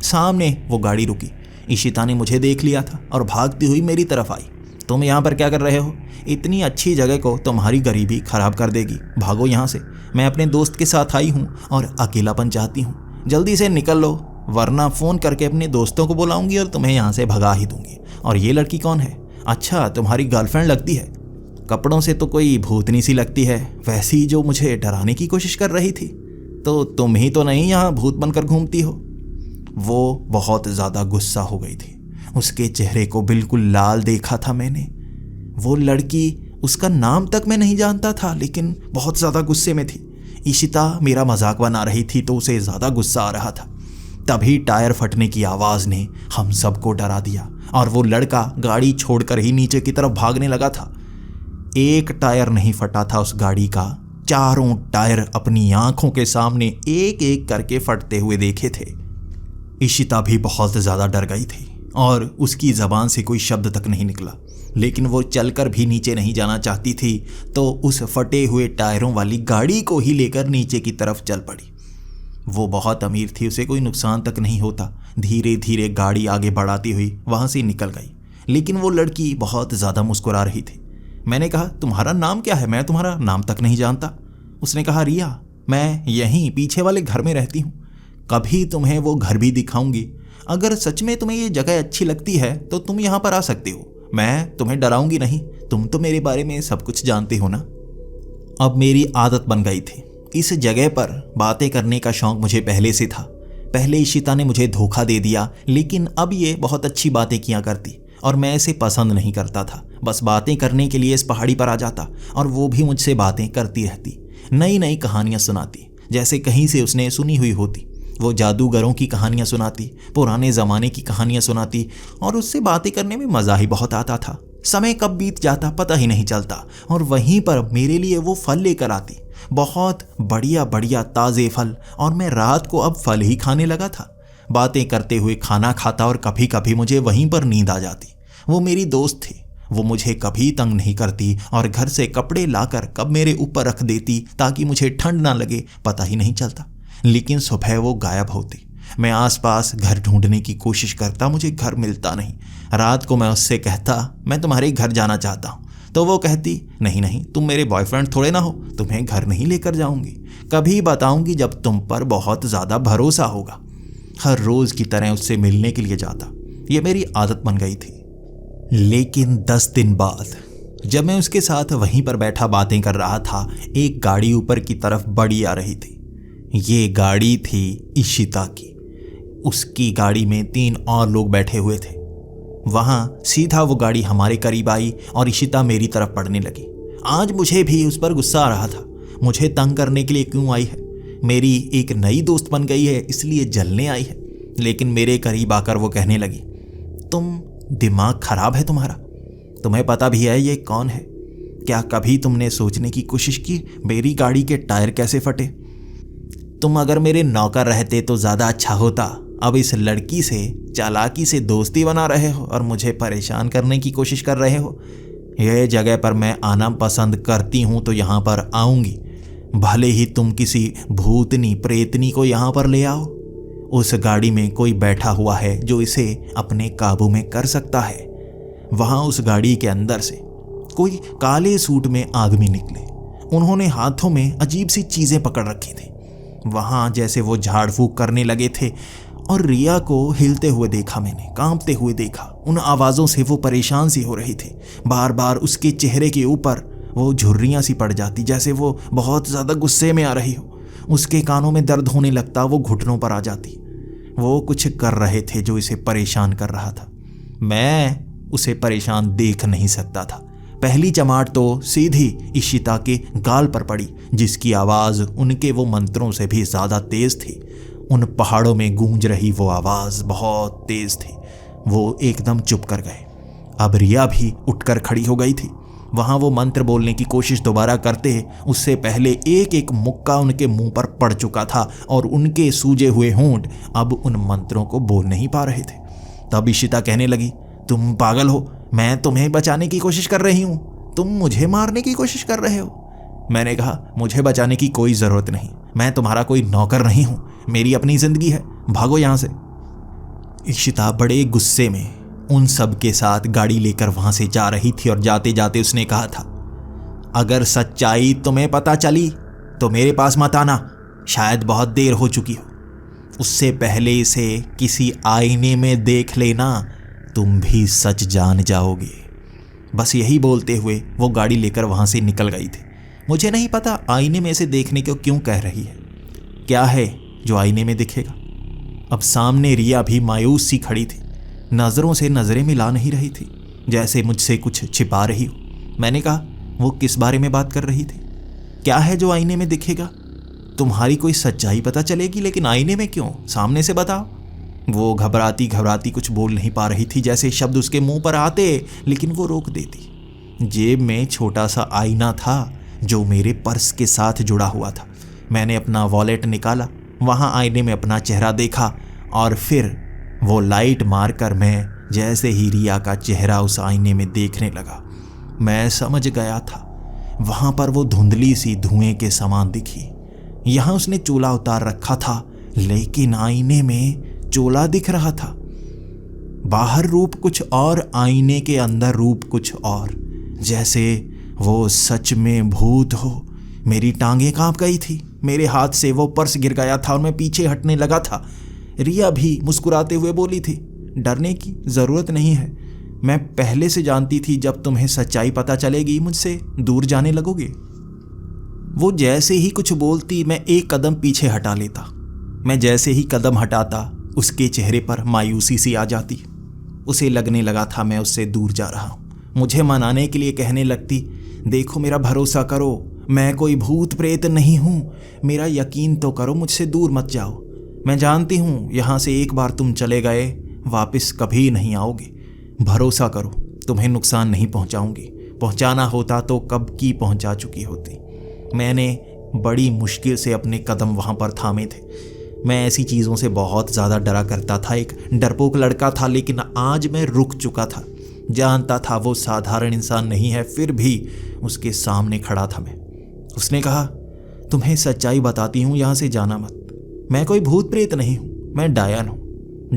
सामने वो गाड़ी रुकी। इशिता ने मुझे देख लिया था और भागती हुई मेरी तरफ आई। तुम यहाँ पर क्या कर रहे हो? इतनी अच्छी जगह को तुम्हारी गरीबी खराब कर देगी, भागो यहाँ से। मैं अपने दोस्त के साथ आई हूँ और अकेलापन चाहती हूँ, जल्दी से निकल लो, वरना फ़ोन करके अपने दोस्तों को बुलाऊंगी और तुम्हें यहाँ से भगा ही दूंगी। और ये लड़की कौन है? अच्छा तुम्हारी गर्लफ्रेंड लगती है? कपड़ों से तो कोई भूतनी सी लगती है, वैसी जो मुझे डराने की कोशिश कर रही थी। तो तुम ही तो नहीं यहाँ भूत बनकर घूमती हो? वो बहुत ज़्यादा गुस्सा हो गई थी, उसके चेहरे को बिल्कुल लाल देखा था मैंने। वो लड़की, उसका नाम तक मैं नहीं जानता था, लेकिन बहुत ज़्यादा गुस्से में थी। इशिता मेरा मजाक बना रही थी तो उसे ज़्यादा गुस्सा आ रहा था। तभी टायर फटने की आवाज़ ने हम सबको डरा दिया और वो लड़का गाड़ी छोड़कर ही नीचे की तरफ भागने लगा था। एक टायर नहीं फटा था उस गाड़ी का, चारों टायर अपनी आंखों के सामने एक एक करके फटते हुए देखे थे। इशिता भी बहुत ज़्यादा डर गई थी और उसकी ज़बान से कोई शब्द तक नहीं निकला, लेकिन वो चलकर भी नीचे नहीं जाना चाहती थी, तो उस फटे हुए टायरों वाली गाड़ी को ही लेकर नीचे की तरफ चल पड़ी। वो बहुत अमीर थी, उसे कोई नुकसान तक नहीं होता। धीरे धीरे गाड़ी आगे बढ़ाती हुई वहाँ से निकल गई, लेकिन वो लड़की बहुत ज़्यादा मुस्कुरा रही थी। मैंने कहा, तुम्हारा नाम क्या है? मैं तुम्हारा नाम तक नहीं जानता। उसने कहा, रिया, मैं यहीं पीछे वाले घर में रहती हूँ, कभी तुम्हें वो घर भी दिखाऊंगी। अगर सच में तुम्हें ये जगह अच्छी लगती है तो तुम यहाँ पर आ सकते हो, मैं तुम्हें डराऊंगी नहीं, तुम तो मेरे बारे में सब कुछ जानते हो ना। अब मेरी आदत बन गई थी, इस जगह पर बातें करने का शौक मुझे पहले से था। पहले इशिता ने मुझे धोखा दे दिया, लेकिन अब ये बहुत अच्छी बातें किया करती और मैं इसे पसंद नहीं करता था। बस बातें करने के लिए इस पहाड़ी पर आ जाता और वो भी मुझसे बातें करती रहती, नई नई कहानियाँ सुनाती, जैसे कहीं से उसने सुनी हुई होती। वो जादूगरों की कहानियाँ सुनाती, पुराने ज़माने की कहानियाँ सुनाती और उससे बातें करने में मज़ा ही बहुत आता था। समय कब बीत जाता पता ही नहीं चलता। और वहीं पर मेरे लिए वो फल लेकर आती, बहुत बढ़िया बढ़िया ताज़े फल, और मैं रात को अब फल ही खाने लगा था। बातें करते हुए खाना खाता और कभी कभी मुझे वहीं पर नींद आ जाती। वो मेरी दोस्त थी, वो मुझे कभी तंग नहीं करती और घर से कपड़े लाकर कब मेरे ऊपर रख देती ताकि मुझे ठंड ना लगे, पता ही नहीं चलता। लेकिन सुबह वो गायब होती। मैं आसपास घर ढूंढने की कोशिश करता, मुझे घर मिलता नहीं। रात को मैं उससे कहता, मैं तुम्हारे घर जाना चाहता हूँ, तो वो कहती, नहीं नहीं, तुम मेरे बॉयफ्रेंड थोड़े ना हो, तुम्हें घर नहीं लेकर जाऊंगी, कभी बताऊंगी जब तुम पर बहुत ज़्यादा भरोसा होगा। हर रोज़ की तरह उससे मिलने के लिए जाता, ये मेरी आदत बन गई थी। लेकिन 10 दिन बाद जब मैं उसके साथ वहीं पर बैठा बातें कर रहा था, एक गाड़ी ऊपर की तरफ बढ़ी आ रही थी। ये गाड़ी थी इशिता की। उसकी गाड़ी में 3 और लोग बैठे हुए थे। वहाँ सीधा वो गाड़ी हमारे करीब आई और इशिता मेरी तरफ बढ़ने लगी। आज मुझे भी उस पर गुस्सा आ रहा था। मुझे तंग करने के लिए क्यों आई है? मेरी एक नई दोस्त बन गई है इसलिए जलने आई है। लेकिन मेरे करीब आकर वो कहने लगी, तुम दिमाग खराब है तुम्हारा? तुम्हें पता भी है ये कौन है? क्या कभी तुमने सोचने की कोशिश की मेरी गाड़ी के टायर कैसे फटे? तुम अगर मेरे नौकर रहते तो ज़्यादा अच्छा होता। अब इस लड़की से चालाकी से दोस्ती बना रहे हो और मुझे परेशान करने की कोशिश कर रहे हो। यह जगह पर मैं आना पसंद करती हूँ तो यहाँ पर आऊँगी, भले ही तुम किसी भूतनी प्रेतनी को यहाँ पर ले आओ। उस गाड़ी में कोई बैठा हुआ है जो इसे अपने काबू में कर सकता है। वहाँ उस गाड़ी के अंदर से कोई काले सूट में आदमी निकले। उन्होंने हाथों में अजीब सी चीज़ें पकड़ रखी थी। वहाँ जैसे वो झाड़ फूक करने लगे थे और रिया को हिलते हुए देखा, मैंने कांपते हुए देखा। उन आवाज़ों से वो परेशान सी हो रही थी। बार बार उसके चेहरे के ऊपर वो झुर्रियाँ सी पड़ जाती, जैसे वो बहुत ज़्यादा गुस्से में आ रही हो। उसके कानों में दर्द होने लगता, वो घुटनों पर आ जाती। वो कुछ कर रहे थे जो इसे परेशान कर रहा था। मैं उसे परेशान देख नहीं सकता था। पहली चमाट तो सीधी इशिता के गाल पर पड़ी, जिसकी आवाज़ उनके वो मंत्रों से भी ज़्यादा तेज़ थी। उन पहाड़ों में गूंज रही वो आवाज़ बहुत तेज़ थी। वो एकदम चुप कर गए। अब रिया भी उठकर खड़ी हो गई थी। वहाँ वो मंत्र बोलने की कोशिश दोबारा करते, उससे पहले एक एक मुक्का उनके मुंह पर पड़ चुका था और उनके सूजे हुए होंठ अब उन मंत्रों को बोल नहीं पा रहे थे। तब इशिता कहने लगी, तुम पागल हो? मैं तुम्हें बचाने की कोशिश कर रही हूँ, तुम मुझे मारने की कोशिश कर रहे हो। मैंने कहा, मुझे बचाने की कोई ज़रूरत नहीं, मैं तुम्हारा कोई नौकर नहीं हूँ, मेरी अपनी ज़िंदगी है, भागो यहाँ से। इशिता बड़े गुस्से में उन सब के साथ गाड़ी लेकर वहाँ से जा रही थी और जाते जाते उसने कहा था, अगर सच्चाई तुम्हें पता चली तो मेरे पास मत आना, शायद बहुत देर हो चुकी हो। उससे पहले इसे किसी आईने में देख लेना, तुम भी सच जान जाओगे। बस यही बोलते हुए वो गाड़ी लेकर वहाँ से निकल गई थी। मुझे नहीं पता आईने में से देखने को क्यों कह रही है। क्या है जो आईने में दिखेगा? अब सामने रिया भी मायूस सी खड़ी थी, नज़रों से नज़रें मिला नहीं रही थी, जैसे मुझसे कुछ छिपा रही हो। मैंने कहा, वो किस बारे में बात कर रही थी? क्या है जो आईने में दिखेगा? तुम्हारी कोई सच्चाई पता चलेगी, लेकिन आईने में क्यों? सामने से बताओ। वो घबराती घबराती कुछ बोल नहीं पा रही थी, जैसे शब्द उसके मुंह पर आते लेकिन वो रोक देती। जेब में छोटा सा आईना था जो मेरे पर्स के साथ जुड़ा हुआ था। मैंने अपना वॉलेट निकाला, वहाँ आईने में अपना चेहरा देखा और फिर वो लाइट मारकर मैं जैसे ही रिया का चेहरा उस आईने में देखने लगा, मैं समझ गया था। वहाँ पर वो धुंधली सी धुएं के समान दिखी। यहाँ उसने चोला उतार रखा था, लेकिन आईने में चोला दिख रहा था। बाहर रूप कुछ और, आईने के अंदर रूप कुछ और, जैसे वो सच में भूत हो। मेरी टांगें कांप गई थी, मेरे हाथ से वो पर्स गिर गया था और मैं पीछे हटने लगा था। रिया भी मुस्कुराते हुए बोली थी, डरने की ज़रूरत नहीं है, मैं पहले से जानती थी जब तुम्हें सच्चाई पता चलेगी मुझसे दूर जाने लगोगे। वो जैसे ही कुछ बोलती मैं एक कदम पीछे हटा लेता। मैं जैसे ही कदम हटाता उसके चेहरे पर मायूसी सी आ जाती। उसे लगने लगा था मैं उससे दूर जा रहा हूँ। मुझे मनाने के लिए कहने लगती, देखो मेरा भरोसा करो, मैं कोई भूत प्रेत नहीं हूँ, मेरा यकीन तो करो, मुझसे दूर मत जाओ। मैं जानती हूँ यहाँ से एक बार तुम चले गए वापस कभी नहीं आओगे। भरोसा करो, तुम्हें नुकसान नहीं पहुँचाऊँगी, पहुँचाना होता तो कब की पहुँचा चुकी होती। मैंने बड़ी मुश्किल से अपने कदम वहाँ पर थामे थे। मैं ऐसी चीज़ों से बहुत ज़्यादा डरा करता था, एक डरपोक लड़का था, लेकिन आज मैं रुक चुका था। जानता था वो साधारण इंसान नहीं है, फिर भी उसके सामने खड़ा था मैं। उसने कहा, तुम्हें सच्चाई बताती हूँ, यहाँ से जाना मत। मैं कोई भूत प्रेत नहीं हूँ, मैं डायन हूँ।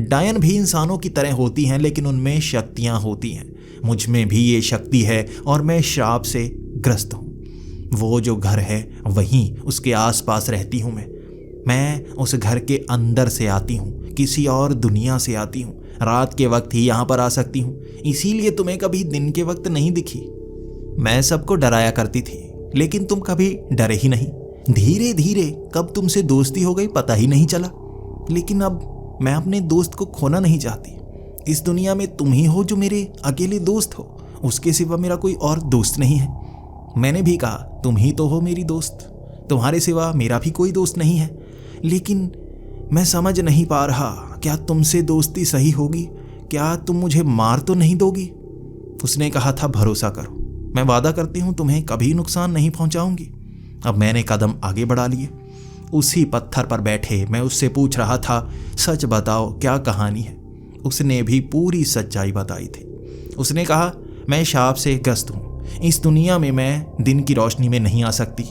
डायन भी इंसानों की तरह होती हैं, लेकिन उनमें शक्तियाँ होती हैं। मुझ में भी ये शक्ति है और मैं श्राप से ग्रस्त हूँ। वो जो घर है वहीं उसके आसपास रहती हूँ मैं उस घर के अंदर से आती हूँ, किसी और दुनिया से आती हूँ। रात के वक्त ही यहाँ पर आ सकती हूँ, इसीलिए तुम्हें कभी दिन के वक्त नहीं दिखी। मैं सबको डराया करती थी, लेकिन तुम कभी डरे ही नहीं। धीरे धीरे कब तुमसे दोस्ती हो गई पता ही नहीं चला। लेकिन अब मैं अपने दोस्त को खोना नहीं चाहती। इस दुनिया में तुम ही हो जो मेरे अकेले दोस्त हो, उसके सिवा मेरा कोई और दोस्त नहीं है। मैंने भी कहा, तुम ही तो हो मेरी दोस्त। तुम्हारे सिवा मेरा भी कोई दोस्त नहीं है, लेकिन मैं समझ नहीं पा रहा, क्या तुमसे दोस्ती सही होगी? क्या तुम मुझे मार तो नहीं दोगी? उसने कहा था, भरोसा करो, मैं वादा करती हूँ तुम्हें कभी नुकसान नहीं पहुँचाऊंगी। अब मैंने कदम आगे बढ़ा लिए। उसी पत्थर पर बैठे मैं उससे पूछ रहा था, सच बताओ क्या कहानी है? उसने भी पूरी सच्चाई बताई थी। उसने कहा, मैं शाप से ग्रस्त हूँ, इस दुनिया में मैं दिन की रोशनी में नहीं आ सकती।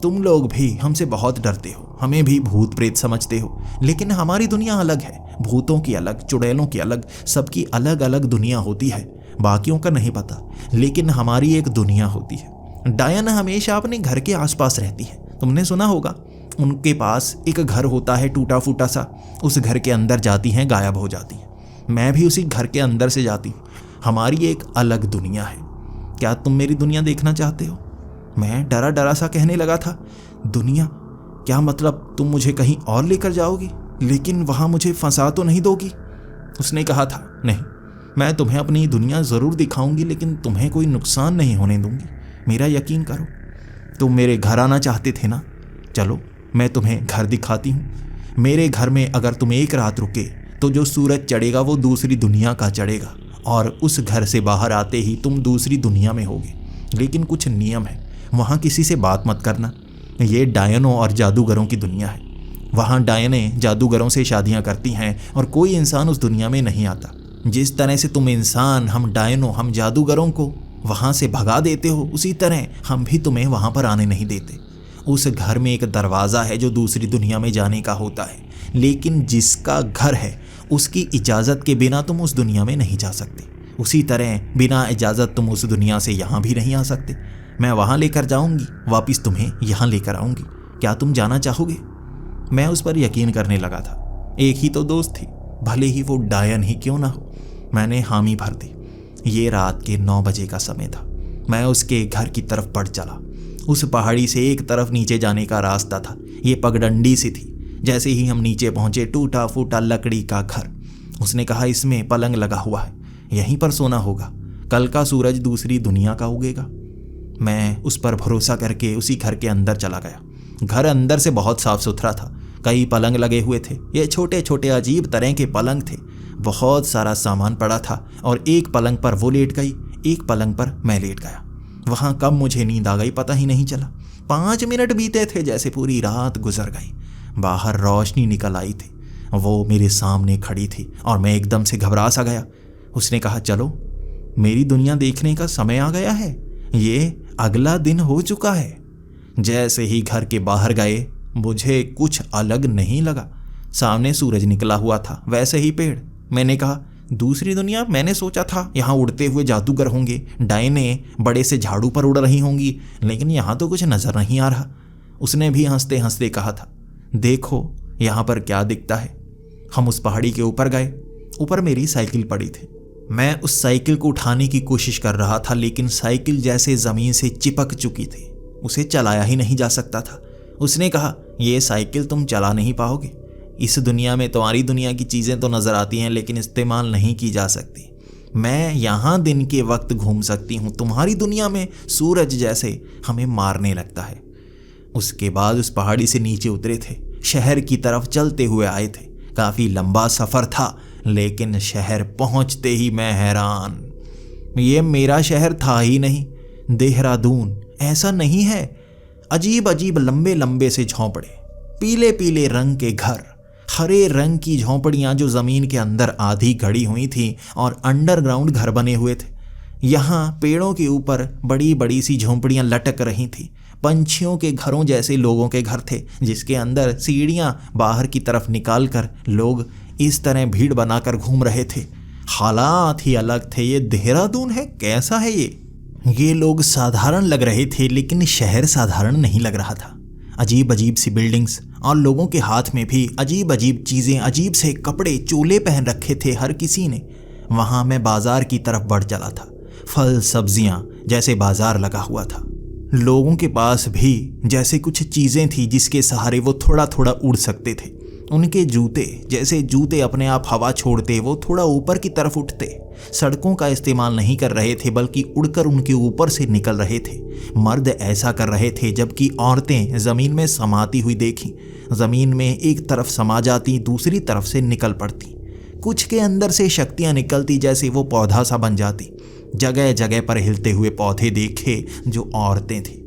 तुम लोग भी हमसे बहुत डरते हो, हमें भी भूत प्रेत समझते हो, लेकिन हमारी दुनिया अलग है। भूतों की अलग, चुड़ैलों की अलग, सबकी अलग अलग दुनिया होती है। बाकियों का नहीं पता, लेकिन हमारी एक दुनिया होती है। डायन हमेशा अपने घर के आसपास रहती है। तुमने सुना होगा, उनके पास एक घर होता है टूटा फूटा सा, उस घर के अंदर जाती हैं, गायब हो जाती हैं। मैं भी उसी घर के अंदर से जाती हूँ। हमारी एक अलग दुनिया है। क्या तुम मेरी दुनिया देखना चाहते हो? मैं डरा डरा सा कहने लगा था, दुनिया? क्या मतलब तुम मुझे कहीं और लेकर जाओगी, लेकिन वहाँ मुझे फंसा तो नहीं दोगी? उसने कहा था, नहीं, मैं तुम्हें अपनी दुनिया ज़रूर दिखाऊंगी, लेकिन तुम्हें कोई नुकसान नहीं होने दूंगी। मेरा यकीन करो। तुम मेरे घर आना चाहते थे ना? चलो मैं तुम्हें घर दिखाती हूँ। मेरे घर में अगर तुम एक रात रुके तो जो सूरज चढ़ेगा वो दूसरी दुनिया का चढ़ेगा, और उस घर से बाहर आते ही तुम दूसरी दुनिया में होगे। लेकिन कुछ नियम है, वहाँ किसी से बात मत करना। ये डायनों और जादूगरों की दुनिया है। वहाँ डायनें जादूगरों से शादियाँ करती हैं और कोई इंसान उस दुनिया में नहीं आता। जिस तरह से तुम इंसान, हम डायनों, हम जादूगरों को वहाँ से भगा देते हो, उसी तरह हम भी तुम्हें वहाँ पर आने नहीं देते। उस घर में एक दरवाज़ा है जो दूसरी दुनिया में जाने का होता है, लेकिन जिसका घर है उसकी इजाज़त के बिना तुम उस दुनिया में नहीं जा सकते। उसी तरह बिना इजाज़त तुम उस दुनिया से यहाँ भी नहीं आ सकते। मैं वहाँ लेकर जाऊँगी, वापस तुम्हें यहाँ लेकर आऊँगी। क्या तुम जाना चाहोगे? मैं उस पर यकीन करने लगा था। एक ही तो दोस्त थी, भले ही वो डायन ही क्यों ना हो। मैंने हामी भर दी। ये रात के 9 बजे का समय था। मैं उसके घर की तरफ बढ़ चला। उस पहाड़ी से एक तरफ नीचे जाने का रास्ता था। ये पगडंडी सी थी। जैसे ही हम नीचे पहुंचे, टूटा फूटा लकड़ी का घर। उसने कहा, इसमें पलंग लगा हुआ है, यहीं पर सोना होगा, कल का सूरज दूसरी दुनिया का उगेगा। मैं उस पर भरोसा करके उसी घर के अंदर चला गया। घर अंदर से बहुत साफ सुथरा था। कई पलंग लगे हुए थे। ये छोटे छोटे अजीब तरह के पलंग थे। बहुत सारा सामान पड़ा था और एक पलंग पर वो लेट गई, एक पलंग पर मैं लेट गया। वहाँ कब मुझे नींद आ गई पता ही नहीं चला। 5 मिनट बीते थे जैसे पूरी रात गुजर गई। बाहर रोशनी निकल आई थी। वो मेरे सामने खड़ी थी और मैं एकदम से घबरा सा गया। उसने कहा, चलो मेरी दुनिया देखने का समय आ गया है, ये अगला दिन हो चुका है। जैसे ही घर के बाहर गए मुझे कुछ अलग नहीं लगा। सामने सूरज निकला हुआ था, वैसे ही पेड़। मैंने कहा, दूसरी दुनिया? मैंने सोचा था यहाँ उड़ते हुए जादूगर होंगे, डायनें बड़े से झाड़ू पर उड़ रही होंगी, लेकिन यहाँ तो कुछ नज़र नहीं आ रहा। उसने भी हंसते हंसते कहा था, देखो यहाँ पर क्या दिखता है। हम उस पहाड़ी के ऊपर गए। ऊपर मेरी साइकिल पड़ी थी। मैं उस साइकिल को उठाने की कोशिश कर रहा था, लेकिन साइकिल जैसे ज़मीन से चिपक चुकी थी, उसे चलाया ही नहीं जा सकता था। उसने कहा, ये साइकिल तुम चला नहीं पाओगे। इस दुनिया में तुम्हारी दुनिया की चीज़ें तो नज़र आती हैं, लेकिन इस्तेमाल नहीं की जा सकती। मैं यहाँ दिन के वक्त घूम सकती हूँ, तुम्हारी दुनिया में सूरज जैसे हमें मारने लगता है। उसके बाद उस पहाड़ी से नीचे उतरे थे, शहर की तरफ चलते हुए आए थे। काफ़ी लंबा सफ़र था, लेकिन शहर पहुँचते ही मैं हैरान। ये मेरा शहर था ही नहीं, देहरादून ऐसा नहीं है। अजीब अजीब लंबे लंबे से झोंपड़े, पीले पीले रंग के घर, हरे रंग की झोंपड़ियाँ जो ज़मीन के अंदर आधी गड़ी हुई थी, और अंडरग्राउंड घर बने हुए थे। यहाँ पेड़ों के ऊपर बड़ी बड़ी सी झोंपड़ियाँ लटक रही थीं। पंछियों के घरों जैसे लोगों के घर थे, जिसके अंदर सीढ़ियाँ बाहर की तरफ निकाल कर लोग इस तरह भीड़ बनाकर घूम रहे थे। हालात ही अलग थे। ये देहरादून है? कैसा है ये लोग साधारण लग रहे थे, लेकिन शहर साधारण नहीं लग रहा था। अजीब अजीब सी बिल्डिंग्स, और लोगों के हाथ में भी अजीब अजीब चीज़ें, अजीब से कपड़े, चोले पहन रखे थे हर किसी ने। वहाँ मैं बाजार की तरफ बढ़ चला था। फल सब्जियाँ जैसे बाजार लगा हुआ था। लोगों के पास भी जैसे कुछ चीज़ें थी जिसके सहारे वो थोड़ा थोड़ा उड़ सकते थे। उनके जूते जैसे जूते अपने आप हवा छोड़ते वो थोड़ा ऊपर की तरफ उठते। सड़कों का इस्तेमाल नहीं कर रहे थे बल्कि उड़कर उनके ऊपर से निकल रहे थे। मर्द ऐसा कर रहे थे जबकि औरतें ज़मीन में समाती हुई देखी। ज़मीन में एक तरफ समा जाती, दूसरी तरफ से निकल पड़ती। कुछ के अंदर से शक्तियाँ निकलती जैसे वो पौधा सा बन जाती। जगह जगह पर हिलते हुए पौधे देखे जो औरतें थी।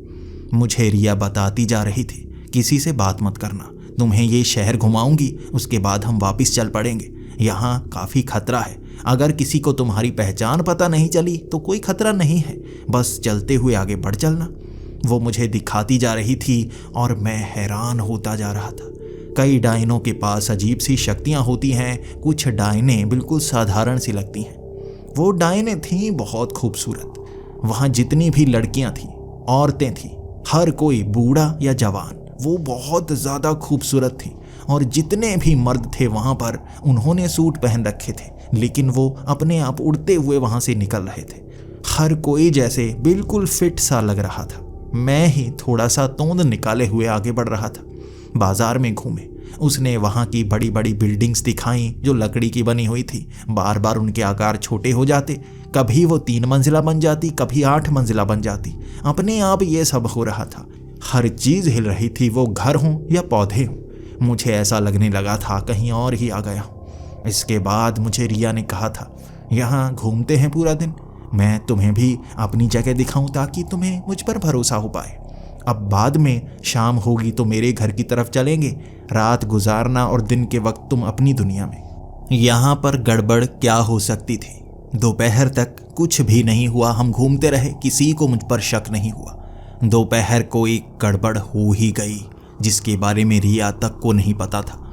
मुझे रिया बताती जा रही थी, किसी से बात मत करना, तुम्हें ये शहर घुमाऊंगी, उसके बाद हम वापस चल पड़ेंगे। यहाँ काफ़ी खतरा है। अगर किसी को तुम्हारी पहचान पता नहीं चली तो कोई खतरा नहीं है, बस चलते हुए आगे बढ़ चलना। वो मुझे दिखाती जा रही थी और मैं हैरान होता जा रहा था। कई डायनों के पास अजीब सी शक्तियाँ होती हैं, कुछ डायने बिल्कुल साधारण सी लगती हैं। वो डायने थीं बहुत खूबसूरत। वहाँ जितनी भी लड़कियाँ थीं, औरतें थीं, हर कोई बूढ़ा या जवान, वो बहुत ज़्यादा खूबसूरत थी। और जितने भी मर्द थे वहाँ पर उन्होंने सूट पहन रखे थे, लेकिन वो अपने आप उड़ते हुए वहाँ से निकल रहे थे। हर कोई जैसे बिल्कुल फिट सा लग रहा था। मैं ही थोड़ा सा तोंद निकाले हुए आगे बढ़ रहा था। बाजार में घूमे, उसने वहाँ की बड़ी बड़ी बिल्डिंग्स दिखाई जो लकड़ी की बनी हुई थी। बार बार उनके आकार छोटे हो जाते, कभी वो 3 मंजिला बन जाती, कभी 8 मंजिला बन जाती। अपने आप ये सब हो रहा था। हर चीज़ हिल रही थी, वो घर हों या पौधे हों। मुझे ऐसा लगने लगा था कहीं और ही आ गया हूँ। इसके बाद मुझे रिया ने कहा था, यहाँ घूमते हैं पूरा दिन, मैं तुम्हें भी अपनी जगह दिखाऊं ताकि तुम्हें मुझ पर भरोसा हो पाए। अब बाद में शाम होगी तो मेरे घर की तरफ चलेंगे, रात गुजारना और दिन के वक्त तुम अपनी दुनिया में। यहाँ पर गड़बड़ क्या हो सकती थी? दोपहर तक कुछ भी नहीं हुआ, हम घूमते रहे, किसी को मुझ पर शक नहीं हुआ। दोपहर को एक गड़बड़ हो ही गई जिसके बारे में रिया तक को नहीं पता था।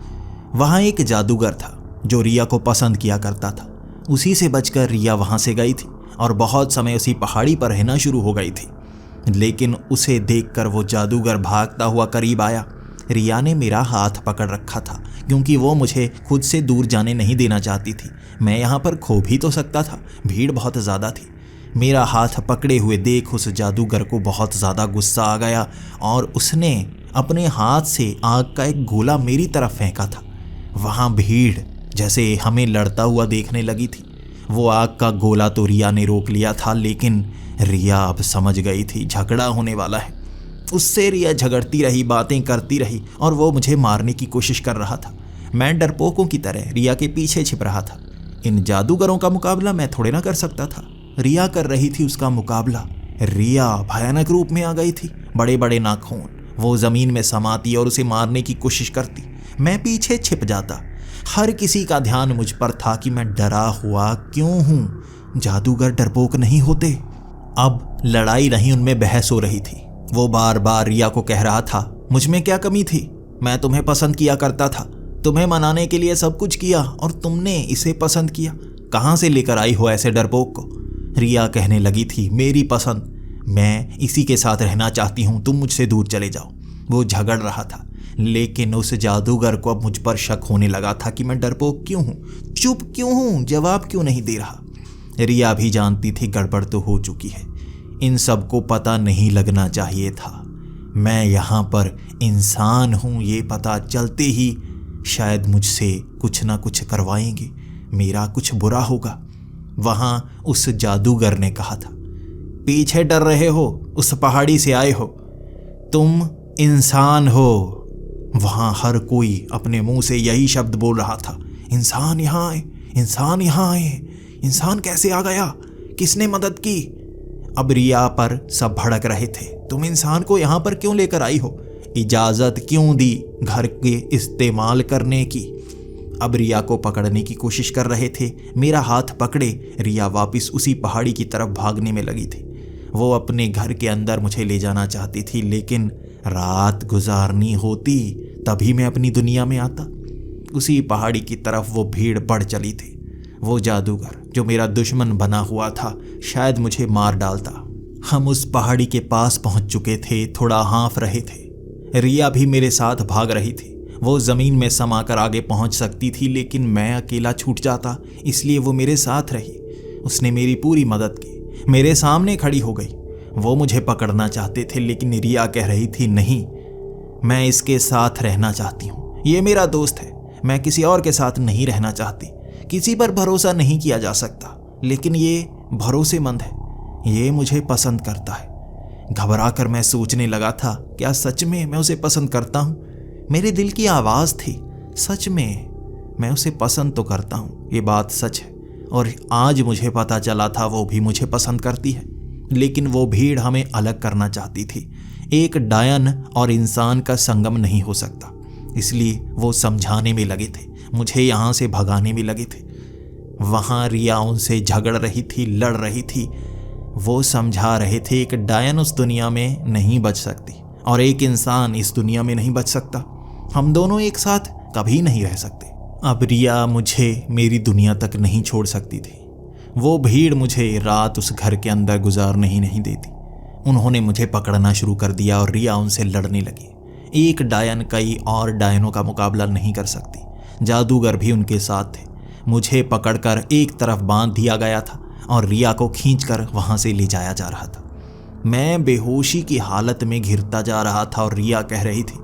वहाँ एक जादूगर था जो रिया को पसंद किया करता था। उसी से बचकर रिया वहाँ से गई थी और बहुत समय उसी पहाड़ी पर रहना शुरू हो गई थी। लेकिन उसे देखकर वो जादूगर भागता हुआ करीब आया। रिया ने मेरा हाथ पकड़ रखा था क्योंकि वो मुझे खुद से दूर जाने नहीं देना चाहती थी। मैं यहाँ पर खो भी तो सकता था, भीड़ बहुत ज़्यादा थी। मेरा हाथ पकड़े हुए देख उस जादूगर को बहुत ज़्यादा गुस्सा आ गया और उसने अपने हाथ से आग का एक गोला मेरी तरफ फेंका था। वहाँ भीड़ जैसे हमें लड़ता हुआ देखने लगी थी। वो आग का गोला तो रिया ने रोक लिया था, लेकिन रिया अब समझ गई थी झगड़ा होने वाला है। उससे रिया झगड़ती रही, बातें करती रही और वो मुझे मारने की कोशिश कर रहा था। मैं डरपोकों की तरह रिया के पीछे छिप रहा था। इन जादूगरों का मुकाबला मैं थोड़े ना कर सकता था, रिया कर रही थी उसका मुकाबला। रिया भयानक रूप में आ गई थी, बड़े बड़े नाखून। वो ज़मीन में समाती और उसे मारने की कोशिश करती। मैं पीछे छिप जाता। हर किसी का ध्यान मुझ पर था कि मैं डरा हुआ क्यों हूँ। जादूगर डरपोक नहीं होते। अब लड़ाई नहीं, उनमें बहस हो रही थी। वो बार बार रिया को कह रहा था, मुझ में क्या कमी थी? मैं तुम्हें पसंद किया करता था, तुम्हें मनाने के लिए सब कुछ किया और तुमने इसे पसंद किया। कहाँ से लेकर आई हो ऐसे डरपोक को? रिया कहने लगी थी, मेरी पसंद, मैं इसी के साथ रहना चाहती हूँ, तुम मुझसे दूर चले जाओ। वो झगड़ रहा था, लेकिन उस जादूगर को अब मुझ पर शक होने लगा था कि मैं डरपोक क्यों हूँ, चुप क्यों हूँ, जवाब क्यों नहीं दे रहा। रिया भी जानती थी गड़बड़ तो हो चुकी है। इन सब को पता नहीं लगना चाहिए था। मैं यहाँ पर इंसान हूँ, ये पता चलते ही शायद मुझसे कुछ ना कुछ करवाएंगे, मेरा कुछ बुरा होगा। वहाँ उस जादूगर ने कहा था, पीछे डर रहे हो, उस पहाड़ी से आए हो, तुम इंसान हो। वहाँ हर कोई अपने मुंह से यही शब्द बोल रहा था, इंसान यहाँ आए, इंसान यहाँ आए। इंसान कैसे आ गया? किसने मदद की? अब रिया पर सब भड़क रहे थे, तुम इंसान को यहाँ पर क्यों लेकर आई हो? इजाज़त क्यों दी घर के इस्तेमाल करने की? अब रिया को पकड़ने की कोशिश कर रहे थे। मेरा हाथ पकड़े रिया वापस उसी पहाड़ी की तरफ भागने में लगी थी। वो अपने घर के अंदर मुझे ले जाना चाहती थी, लेकिन रात गुजारनी होती तभी मैं अपनी दुनिया में आता। उसी पहाड़ी की तरफ वो भीड़ बढ़ चली थी। वो जादूगर जो मेरा दुश्मन बना हुआ था शायद मुझे मार डालता। हम उस पहाड़ी के पास पहुंच चुके थे, थोड़ा हाँफ रहे थे। रिया भी मेरे साथ भाग रही थी। वो ज़मीन में समाकर आगे पहुंच सकती थी, लेकिन मैं अकेला छूट जाता, इसलिए वो मेरे साथ रही। उसने मेरी पूरी मदद की, मेरे सामने खड़ी हो गई। वो मुझे पकड़ना चाहते थे, लेकिन रिया कह रही थी, नहीं, मैं इसके साथ रहना चाहती हूँ, ये मेरा दोस्त है, मैं किसी और के साथ नहीं रहना चाहती। किसी पर भरोसा नहीं किया जा सकता, लेकिन ये भरोसेमंद है, ये मुझे पसंद करता है। घबरा कर मैं सोचने लगा था, क्या सच में मैं उसे पसंद करता हूँ? मेरे दिल की आवाज़ थी, सच में मैं उसे पसंद तो करता हूँ, ये बात सच है। और आज मुझे पता चला था वो भी मुझे पसंद करती है, लेकिन वो भीड़ हमें अलग करना चाहती थी। एक डायन और इंसान का संगम नहीं हो सकता, इसलिए वो समझाने में लगे थे, मुझे यहाँ से भगाने में लगे थे। वहाँ रिया उनसे झगड़ रही थी, लड़ रही थी। वो समझा रहे थे एक डायन उस दुनिया में नहीं बच सकती और एक इंसान इस दुनिया में नहीं बच सकता। हम दोनों एक साथ कभी नहीं रह सकते। अब रिया मुझे मेरी दुनिया तक नहीं छोड़ सकती थी। वो भीड़ मुझे रात उस घर के अंदर गुजारने ही नहीं देती। उन्होंने मुझे पकड़ना शुरू कर दिया और रिया उनसे लड़ने लगी। एक डायन कई और डायनों का मुकाबला नहीं कर सकती। जादूगर भी उनके साथ थे। मुझे पकड़कर एक तरफ बांध दिया गया था और रिया को खींचकर वहां से ले जाया जा रहा था। मैं बेहोशी की हालत में घिरता जा रहा था और रिया कह रही थी,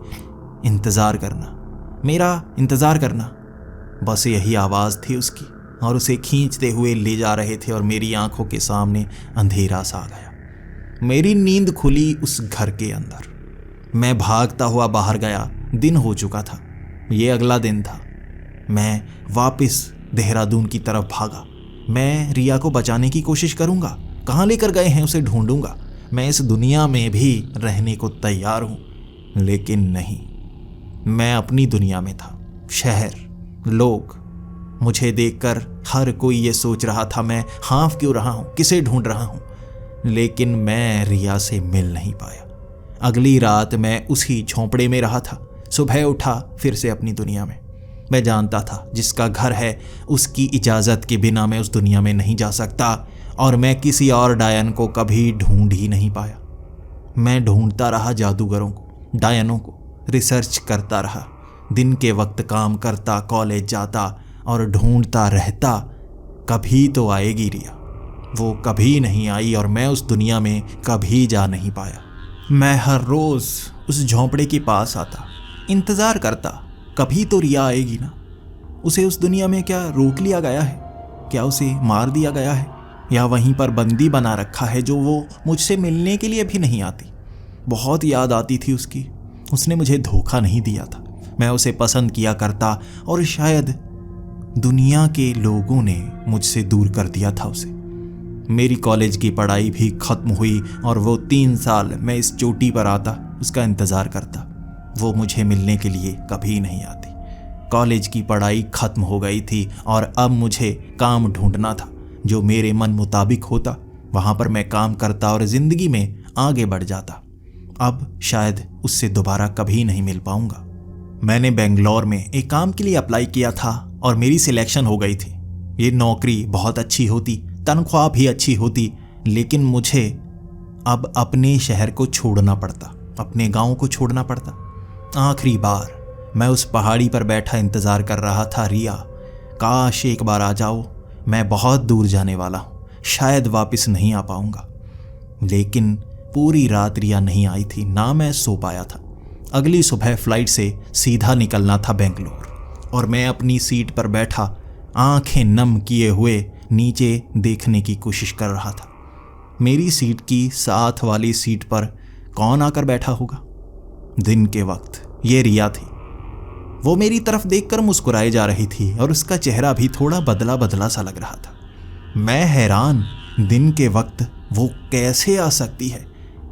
इंतज़ार करना, मेरा इंतज़ार करना। बस यही आवाज़ थी उसकी, और उसे खींचते हुए ले जा रहे थे और मेरी आंखों के सामने अंधेरा सा आ गया। मेरी नींद खुली उस घर के अंदर। मैं भागता हुआ बाहर गया। दिन हो चुका था, ये अगला दिन था। मैं वापस देहरादून की तरफ भागा। मैं रिया को बचाने की कोशिश करूंगा, कहाँ लेकर गए हैं उसे ढूंढूंगा। मैं इस दुनिया में भी रहने को तैयार हूँ, लेकिन नहीं, मैं अपनी दुनिया में था। शहर, लोग, मुझे देखकर हर कोई ये सोच रहा था मैं हाँफ क्यों रहा हूँ, किसे ढूंढ रहा हूँ। लेकिन मैं रिया से मिल नहीं पाया। अगली रात मैं उसी झोंपड़े में रहा था। सुबह उठा फिर से अपनी दुनिया में। मैं जानता था जिसका घर है उसकी इजाज़त के बिना मैं उस दुनिया में नहीं जा सकता, और मैं किसी और डायन को कभी ढूंढ ही नहीं पाया। मैं ढूंढता रहा जादूगरों को, डायनों को, रिसर्च करता रहा। दिन के वक्त काम करता, कॉलेज जाता और ढूंढता रहता। कभी तो आएगी रिया। वो कभी नहीं आई और मैं उस दुनिया में कभी जा नहीं पाया। मैं हर रोज़ उस झोंपड़े के पास आता, इंतज़ार करता, कभी तो रिया आएगी ना। उसे उस दुनिया में क्या रोक लिया गया है? क्या उसे मार दिया गया है, या वहीं पर बंदी बना रखा है जो वो मुझसे मिलने के लिए भी नहीं आती? बहुत याद आती थी उसकी। उसने मुझे धोखा नहीं दिया था। मैं उसे पसंद किया करता, और शायद दुनिया के लोगों ने मुझसे दूर कर दिया था उसे। मेरी कॉलेज की पढ़ाई भी ख़त्म हुई और वो 3 साल मैं इस चोटी पर आता, उसका इंतज़ार करता। वो मुझे मिलने के लिए कभी नहीं आती। कॉलेज की पढ़ाई ख़त्म हो गई थी और अब मुझे काम ढूंढना था जो मेरे मन मुताबिक होता। वहाँ पर मैं काम करता और ज़िंदगी में आगे बढ़ जाता। अब शायद उससे दोबारा कभी नहीं मिल पाऊँगा। मैंने बेंगलोर में एक काम के लिए अप्लाई किया था और मेरी सिलेक्शन हो गई थी। ये नौकरी बहुत अच्छी होती, तनख्वाह भी अच्छी होती, लेकिन मुझे अब अपने शहर को छोड़ना पड़ता, अपने गांव को छोड़ना पड़ता। आखिरी बार मैं उस पहाड़ी पर बैठा इंतज़ार कर रहा था रिया। काश एक बार आ जाओ। मैं बहुत दूर जाने वाला हूँ, शायद वापस नहीं आ पाऊँगा। लेकिन पूरी रात रिया नहीं आई थी, ना मैं सो पाया था। अगली सुबह फ्लाइट से सीधा निकलना था बेंगलोर, और मैं अपनी सीट पर बैठा आंखें नम किए हुए नीचे देखने की कोशिश कर रहा था। मेरी सीट की साथ वाली सीट पर कौन आकर बैठा होगा? दिन के वक्त ये रिया थी। वो मेरी तरफ देखकर मुस्कुराए जा रही थी और उसका चेहरा भी थोड़ा बदला बदला सा लग रहा था। मैं हैरान, दिन के वक्त वो कैसे आ सकती है?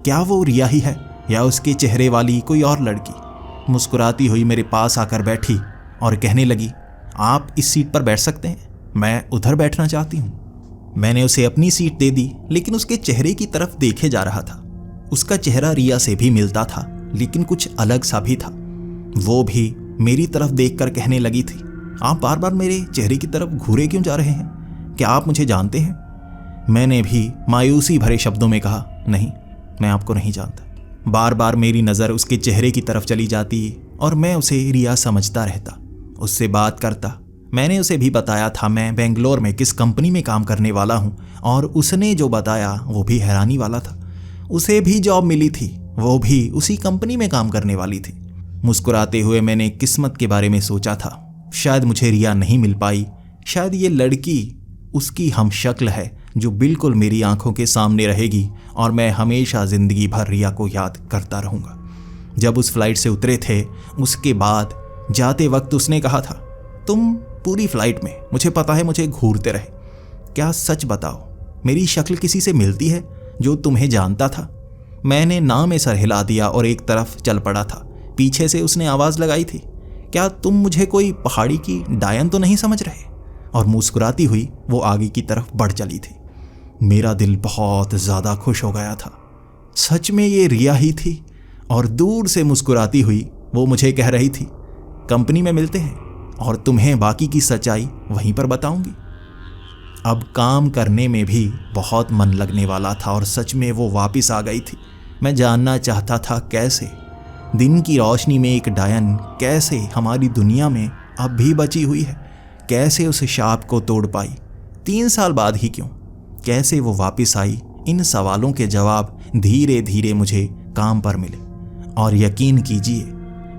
क्या वो रिया ही है या उसके चेहरे वाली कोई और लड़की? मुस्कुराती हुई मेरे पास आकर बैठी और कहने लगी, आप इस सीट पर बैठ सकते हैं, मैं उधर बैठना चाहती हूँ। मैंने उसे अपनी सीट दे दी, लेकिन उसके चेहरे की तरफ देखे जा रहा था। उसका चेहरा रिया से भी मिलता था, लेकिन कुछ अलग सा भी था। वो भी मेरी तरफ देखकर कहने लगी थी, आप बार बार मेरे चेहरे की तरफ घूरे क्यों जा रहे हैं? क्या आप मुझे जानते हैं? मैंने भी मायूसी भरे शब्दों में कहा, नहीं, मैं आपको नहीं जानता। बार बार मेरी नज़र उसके चेहरे की तरफ चली जाती और मैं उसे रिया समझता रहता, उससे बात करता। मैंने उसे भी बताया था मैं बेंगलोर में किस कंपनी में काम करने वाला हूँ, और उसने जो बताया वो भी हैरानी वाला था। उसे भी जॉब मिली थी, वो भी उसी कंपनी में काम करने वाली थी। मुस्कुराते हुए मैंने किस्मत के बारे में सोचा था। शायद मुझे रिया नहीं मिल पाई, शायद ये लड़की उसकी हम शक्ल है जो बिल्कुल मेरी आंखों के सामने रहेगी और मैं हमेशा ज़िंदगी भर रिया को याद करता रहूँगा। जब उस फ्लाइट से उतरे थे उसके बाद जाते वक्त उसने कहा था, तुम पूरी फ्लाइट में मुझे पता है मुझे घूरते रहे, क्या सच बताओ मेरी शक्ल किसी से मिलती है जो तुम्हें जानता था? मैंने ना में सर हिला दिया और एक तरफ चल पड़ा था। पीछे से उसने आवाज़ लगाई थी, क्या तुम मुझे कोई पहाड़ी की डायन तो नहीं समझ रहे? और मुस्कुराती हुई वो आगे की तरफ बढ़ चली थी। मेरा दिल बहुत ज़्यादा खुश हो गया था। सच में ये रिया ही थी और दूर से मुस्कुराती हुई वो मुझे कह रही थी, कंपनी में मिलते हैं और तुम्हें बाकी की सच्चाई वहीं पर बताऊंगी। अब काम करने में भी बहुत मन लगने वाला था और सच में वो वापस आ गई थी। मैं जानना चाहता था कैसे दिन की रोशनी में एक डायन कैसे हमारी दुनिया में अब भी बची हुई है, कैसे उस शाप को तोड़ पाई, 3 साल बाद ही क्यों, कैसे वो वापस आई। इन सवालों के जवाब धीरे धीरे मुझे काम पर मिले। और यकीन कीजिए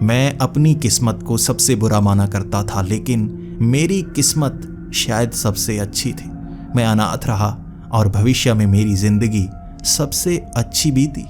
मैं अपनी किस्मत को सबसे बुरा माना करता था, लेकिन मेरी किस्मत शायद सबसे अच्छी थी। मैं अनाथ रहा और भविष्य में मेरी जिंदगी सबसे अच्छी बीती।